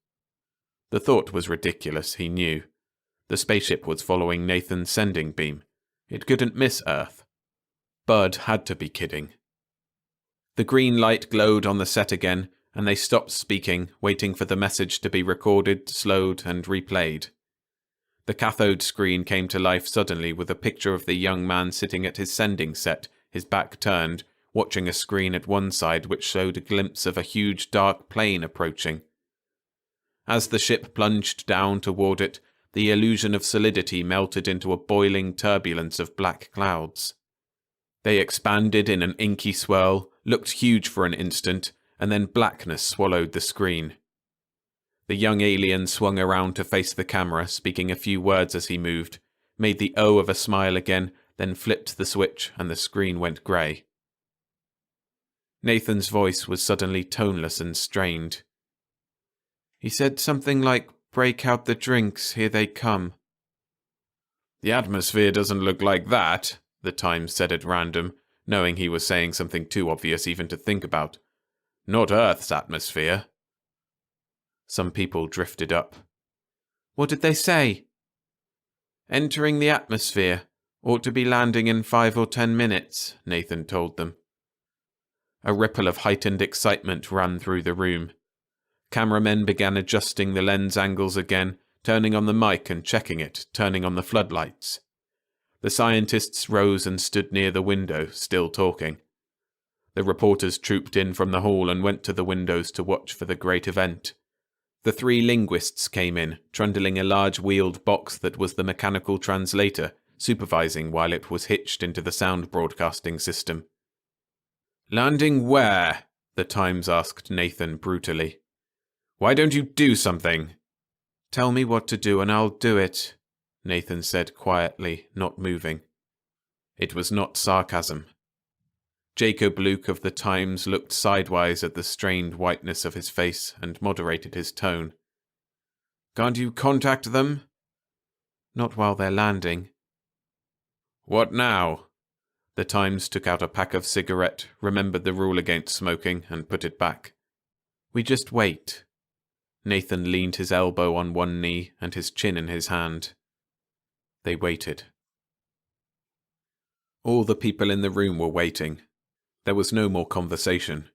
The thought was ridiculous, he knew. The spaceship was following Nathan's sending beam. It couldn't miss Earth. Bud had to be kidding. The green light glowed on the set again, and they stopped speaking, waiting for the message to be recorded, slowed, and replayed. The cathode screen came to life suddenly with a picture of the young man sitting at his sending set, his back turned, watching a screen at one side which showed a glimpse of a huge dark plane approaching. As the ship plunged down toward it, the illusion of solidity melted into a boiling turbulence of black clouds. They expanded in an inky swirl, looked huge for an instant, and then blackness swallowed the screen. The young alien swung around to face the camera, speaking a few words as he moved, made the O of a smile again, then flipped the switch and the screen went grey. Nathan's voice was suddenly toneless and strained. He said something like, break out the drinks, here they come. The atmosphere doesn't look like that, the Times said at random, knowing he was saying something too obvious even to think about. Not Earth's atmosphere. Some people drifted up. What did they say? Entering the atmosphere. Ought to be landing in 5 or 10 minutes, Nathan told them. A ripple of heightened excitement ran through the room. Cameramen began adjusting the lens angles again, turning on the mic and checking it, turning on the floodlights. The scientists rose and stood near the window, still talking. The reporters trooped in from the hall and went to the windows to watch for the great event. The 3 linguists came in, trundling a large wheeled box that was the mechanical translator, supervising while it was hitched into the sound broadcasting system. Landing where? The Times asked Nathan brutally. Why don't you do something? Tell me what to do and I'll do it, Nathan said quietly, not moving. It was not sarcasm. Jacob Luke of the Times looked sidewise at the strained whiteness of his face and moderated his tone. "Can't you contact them?" "Not while they're landing." "What now?" The Times took out a pack of cigarette, remembered the rule against smoking, and put it back. "We just wait." Nathan leaned his elbow on one knee and his chin in his hand. They waited. All the people in the room were waiting. There was no more conversation.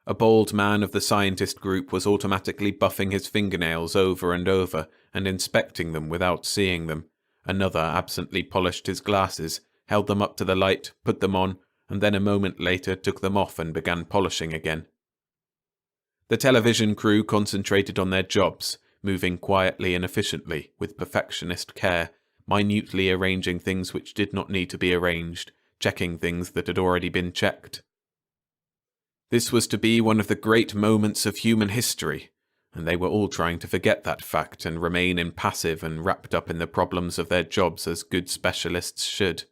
A bald man of the scientist group was automatically buffing his fingernails over and over and inspecting them without seeing them. Another absently polished his glasses, held them up to the light, put them on, and then a moment later took them off and began polishing again. The television crew concentrated on their jobs, moving quietly and efficiently, with perfectionist care, minutely arranging things which did not need to be arranged, checking things that had already been checked. This was to be one of the great moments of human history, and they were all trying to forget that fact and remain impassive and wrapped up in the problems of their jobs as good specialists should.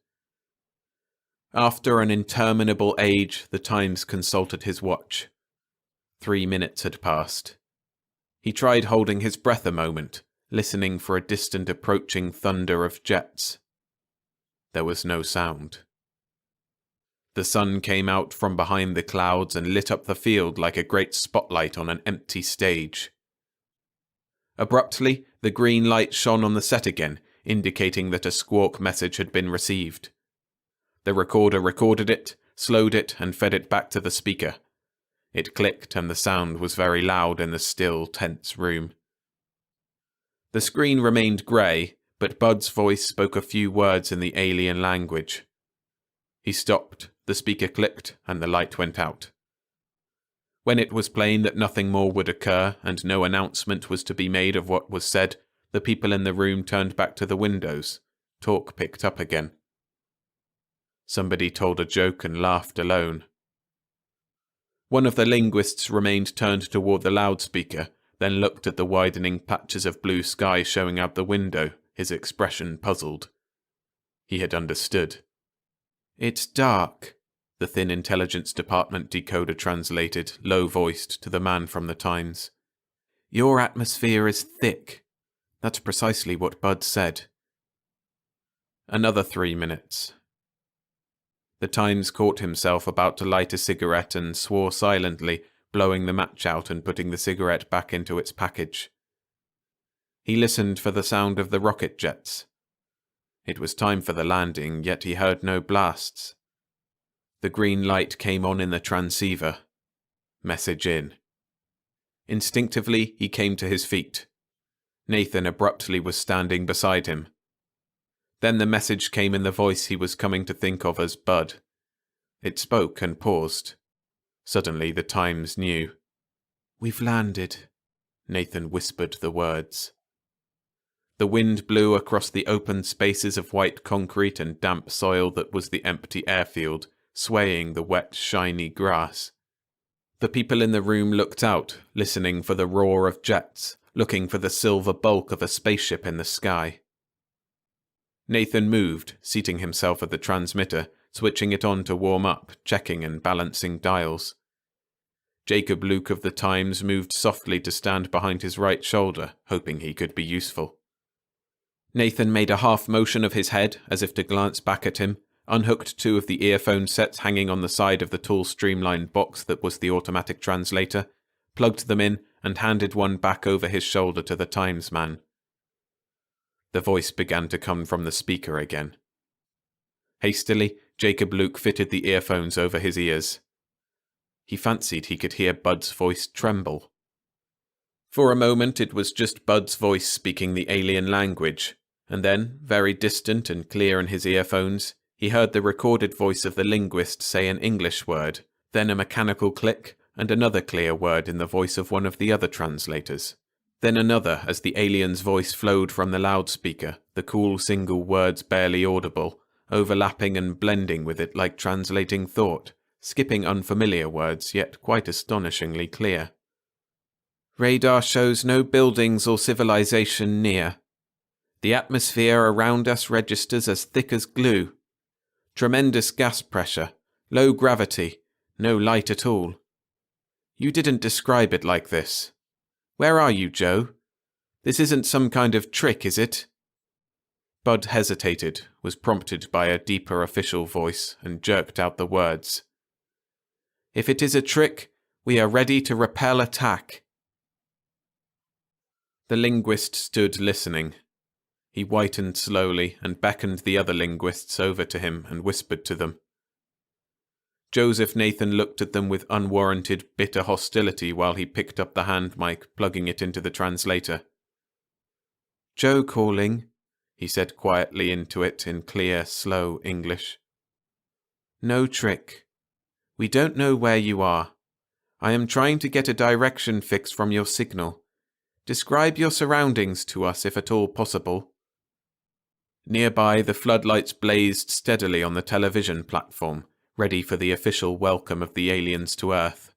After an interminable age, the Times consulted his watch. 3 minutes had passed. He tried holding his breath a moment, listening for a distant approaching thunder of jets. There was no sound. The sun came out from behind the clouds and lit up the field like a great spotlight on an empty stage. Abruptly, the green light shone on the set again, indicating that a squawk message had been received. The recorder recorded it, slowed it, and fed it back to the speaker. It clicked, and the sound was very loud in the still, tense room. The screen remained grey, but Bud's voice spoke a few words in the alien language. He stopped, the speaker clicked, and the light went out. When it was plain that nothing more would occur, and no announcement was to be made of what was said, the people in the room turned back to the windows. Talk picked up again. Somebody told a joke and laughed alone. One of the linguists remained turned toward the loudspeaker, then looked at the widening patches of blue sky showing out the window, his expression puzzled. He had understood. "It's dark," the thin intelligence department decoder translated, low-voiced, to the man from the Times. "Your atmosphere is thick." That's precisely what Bud said. Another 3 minutes. The Times caught himself about to light a cigarette and swore silently, blowing the match out and putting the cigarette back into its package. He listened for the sound of the rocket jets. It was time for the landing, yet he heard no blasts. The green light came on in the transceiver. Message in. Instinctively, he came to his feet. Nathan abruptly was standing beside him. Then the message came in the voice he was coming to think of as Bud. It spoke and paused. Suddenly the Times knew. "We've landed," Nathan whispered the words. The wind blew across the open spaces of white concrete and damp soil that was the empty airfield, swaying the wet, shiny grass. The people in the room looked out, listening for the roar of jets, looking for the silver bulk of a spaceship in the sky. Nathan moved, seating himself at the transmitter, switching it on to warm up, checking and balancing dials. Jacob Luke of the Times moved softly to stand behind his right shoulder, hoping he could be useful. Nathan made a half motion of his head, as if to glance back at him, unhooked 2 of the earphone sets hanging on the side of the tall streamlined box that was the automatic translator, plugged them in, and handed one back over his shoulder to the Times man. The voice began to come from the speaker again. Hastily, Jacob Luke fitted the earphones over his ears. He fancied he could hear Bud's voice tremble. For a moment it was just Bud's voice speaking the alien language, and then, very distant and clear in his earphones, he heard the recorded voice of the linguist say an English word, then a mechanical click, and another clear word in the voice of one of the other translators. Then another as the alien's voice flowed from the loudspeaker, the cool single words barely audible, overlapping and blending with it like translating thought, skipping unfamiliar words yet quite astonishingly clear. "Radar shows no buildings or civilization near. The atmosphere around us registers as thick as glue. Tremendous gas pressure, Low gravity, no light at all. You didn't describe it like this. Where are you, Joe? This isn't some kind of trick, is it? Bud hesitated, was prompted by a deeper official voice, and jerked out the words. If it is a trick, we are ready to repel attack. The linguist stood listening. He whitened slowly and beckoned the other linguists over to him and whispered to them. Joseph Nathan looked at them with unwarranted, bitter hostility while he picked up the hand mic, plugging it into the translator. Joe calling, he said quietly into it in clear, slow English. No trick. We don't know where you are. I am trying to get a direction fix from your signal. Describe your surroundings to us if at all possible. Nearby, the floodlights blazed steadily on the television platform, ready for the official welcome of the aliens to Earth.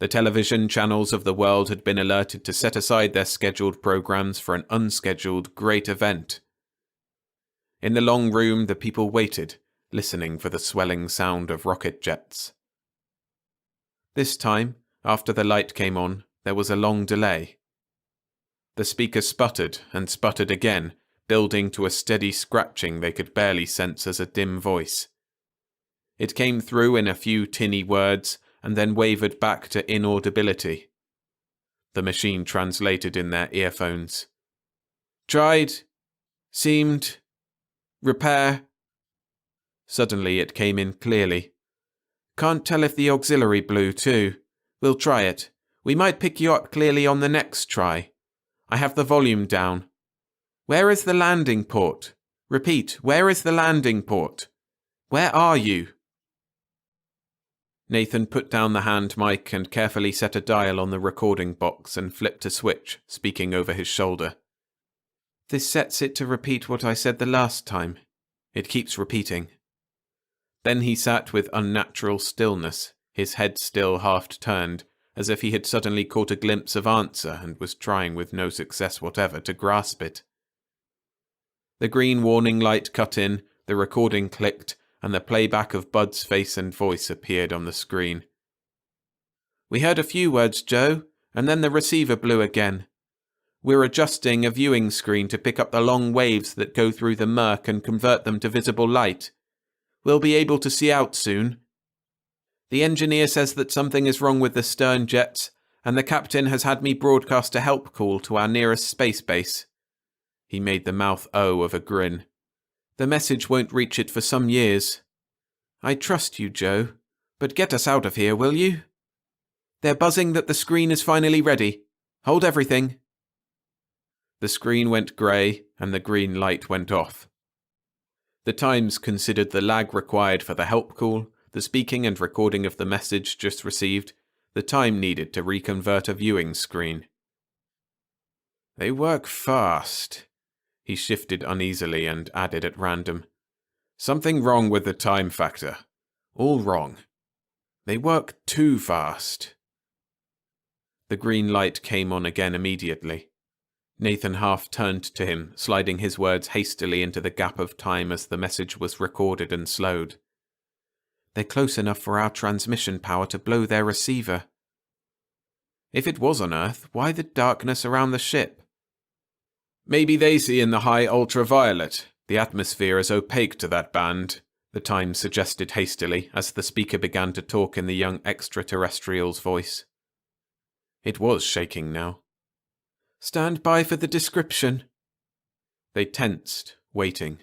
The television channels of the world had been alerted to set aside their scheduled programs for an unscheduled great event. In the long room, the people waited, listening for the swelling sound of rocket jets. This time, after the light came on, there was a long delay. The speaker sputtered and sputtered again, building to a steady scratching they could barely sense as a dim voice. It came through in a few tinny words, and then wavered back to inaudibility. The machine translated in their earphones. Tried. Seemed. Repair. Suddenly it came in clearly. Can't tell if the auxiliary blew too. We'll try it. We might pick you up clearly on the next try. I have the volume down. Where is the landing port? Repeat, where is the landing port? Where are you? Nathan put down the hand mic and carefully set a dial on the recording box and flipped a switch, speaking over his shoulder. This sets it to repeat what I said the last time. It keeps repeating. Then he sat with unnatural stillness, his head still half-turned, as if he had suddenly caught a glimpse of answer and was trying with no success whatever to grasp it. The green warning light cut in, the recording clicked, and the playback of Bud's face and voice appeared on the screen. We heard a few words, Joe, and then the receiver blew again. We're adjusting a viewing screen to pick up the long waves that go through the murk and convert them to visible light. We'll be able to see out soon. The engineer says that something is wrong with the stern jets, and the captain has had me broadcast a help call to our nearest space base. He made the mouth O of a grin. The message won't reach it for some years. I trust you, Joe, but get us out of here, will you? They're buzzing that the screen is finally ready. Hold everything. The screen went grey, and the green light went off. The Times considered the lag required for the help call, the speaking and recording of the message just received, the time needed to reconvert a viewing screen. They work fast. He shifted uneasily and added at random. Something wrong with the time factor. All wrong. They work too fast. The green light came on again immediately. Nathan half turned to him, sliding his words hastily into the gap of time as the message was recorded and slowed. They're close enough for our transmission power to blow their receiver. If it was on Earth, why the darkness around the ship? Maybe they see in the high ultraviolet. The atmosphere is opaque to that band, the Times suggested hastily as the speaker began to talk in the young extraterrestrial's voice. It was shaking now. Stand by for the description. They tensed, waiting.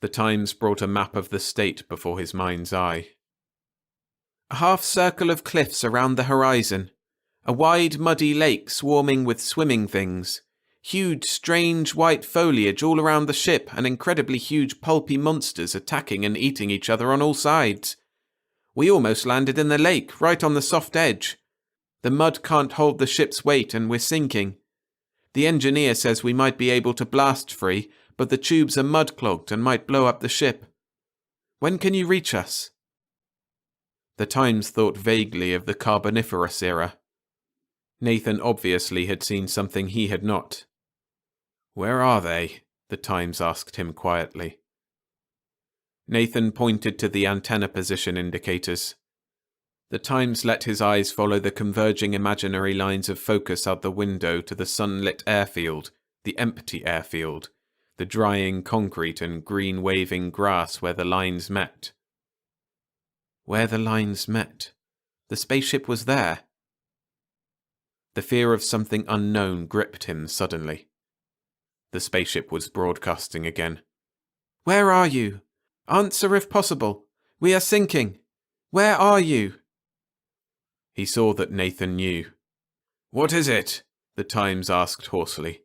The Times brought a map of the state before his mind's eye. A half circle of cliffs around the horizon. A wide, muddy lake swarming with swimming things. Huge, strange white foliage all around the ship and incredibly huge pulpy monsters attacking and eating each other on all sides. We almost landed in the lake, right on the soft edge. The mud can't hold the ship's weight and we're sinking. The engineer says we might be able to blast free, but the tubes are mud-clogged and might blow up the ship. When can you reach us? The Times thought vaguely of the Carboniferous era. Nathan obviously had seen something he had not. Where are they? The Times asked him quietly. Nathan pointed to the antenna position indicators. The Times let his eyes follow the converging imaginary lines of focus out the window to the sunlit airfield, the empty airfield, the drying concrete and green waving grass where the lines met. Where the lines met. The spaceship was there. The fear of something unknown gripped him suddenly. The spaceship was broadcasting again. "Where are you? Answer if possible. We are sinking. Where are you?" He saw that Nathan knew. "What is it?" the Times asked hoarsely.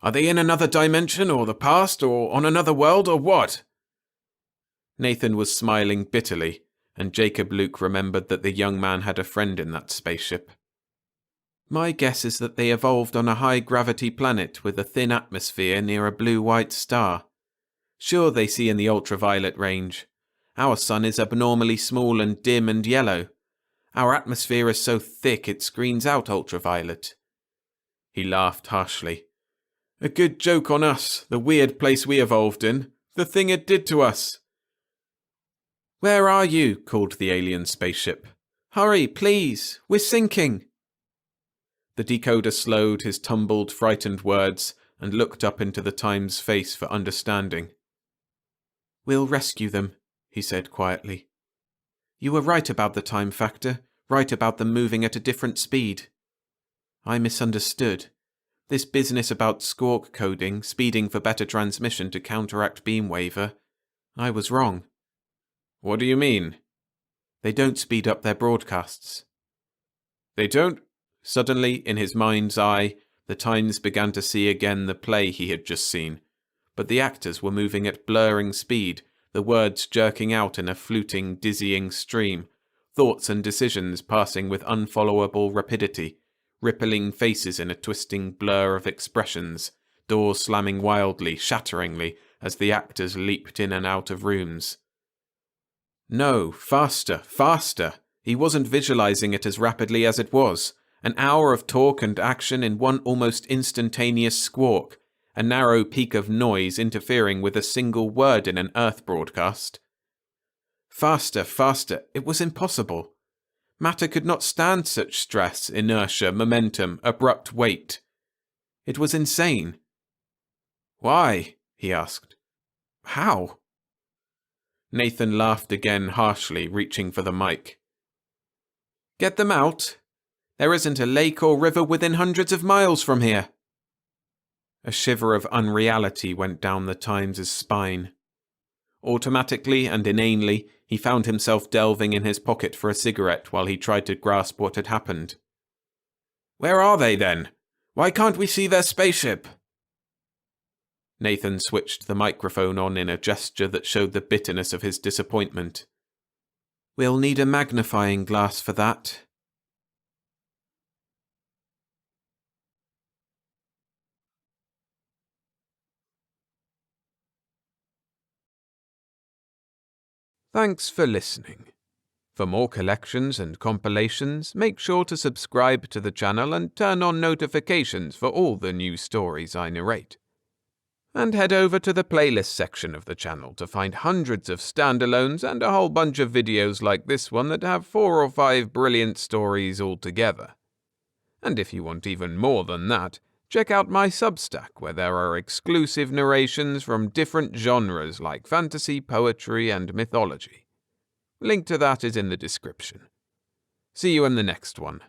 "Are they in another dimension or the past or on another world or what?" Nathan was smiling bitterly, and Jacob Luke remembered that the young man had a friend in that spaceship. "My guess is that they evolved on a high-gravity planet with a thin atmosphere near a blue-white star. Sure, they see in the ultraviolet range. Our sun is abnormally small and dim and yellow. Our atmosphere is so thick it screens out ultraviolet." He laughed harshly. "A good joke on us, the weird place we evolved in, the thing it did to us." "Where are you?" called the alien spaceship. "Hurry, please, we're sinking." The decoder slowed his tumbled, frightened words and looked up into the Times' face for understanding. "We'll rescue them," he said quietly. "You were right about the time factor, right about them moving at a different speed. I misunderstood. This business about squawk coding, speeding for better transmission to counteract beam waver, I was wrong." "What do you mean?" "They don't speed up their broadcasts." "They don't?" Suddenly, in his mind's eye, the Times began to see again the play he had just seen, but the actors were moving at blurring speed, the words jerking out in a fluting, dizzying stream, thoughts and decisions passing with unfollowable rapidity, rippling faces in a twisting blur of expressions, doors slamming wildly, shatteringly, as the actors leaped in and out of rooms. No, faster, faster! He wasn't visualizing it as rapidly as it was. An hour of talk and action in one almost instantaneous squawk, a narrow peak of noise interfering with a single word in an Earth broadcast. Faster, faster, it was impossible. Matter could not stand such stress, inertia, momentum, abrupt weight. It was insane. "Why?" he asked. "How?" Nathan laughed again harshly, reaching for the mic. "Get them out. There isn't a lake or river within hundreds of miles from here." A shiver of unreality went down the Times' spine. Automatically and inanely, he found himself delving in his pocket for a cigarette while he tried to grasp what had happened. "Where are they, then? Why can't we see their spaceship?" Nathan switched the microphone on in a gesture that showed the bitterness of his disappointment. "We'll need a magnifying glass for that." Thanks for listening. For more collections and compilations, make sure to subscribe to the channel and turn on notifications for all the new stories I narrate. And head over to the playlist section of the channel to find hundreds of standalones and a whole bunch of videos like this one that have 4 or 5 brilliant stories all together. And if you want even more than that, check out my Substack, where there are exclusive narrations from different genres like fantasy, poetry, and mythology. Link to that is in the description. See you in the next one.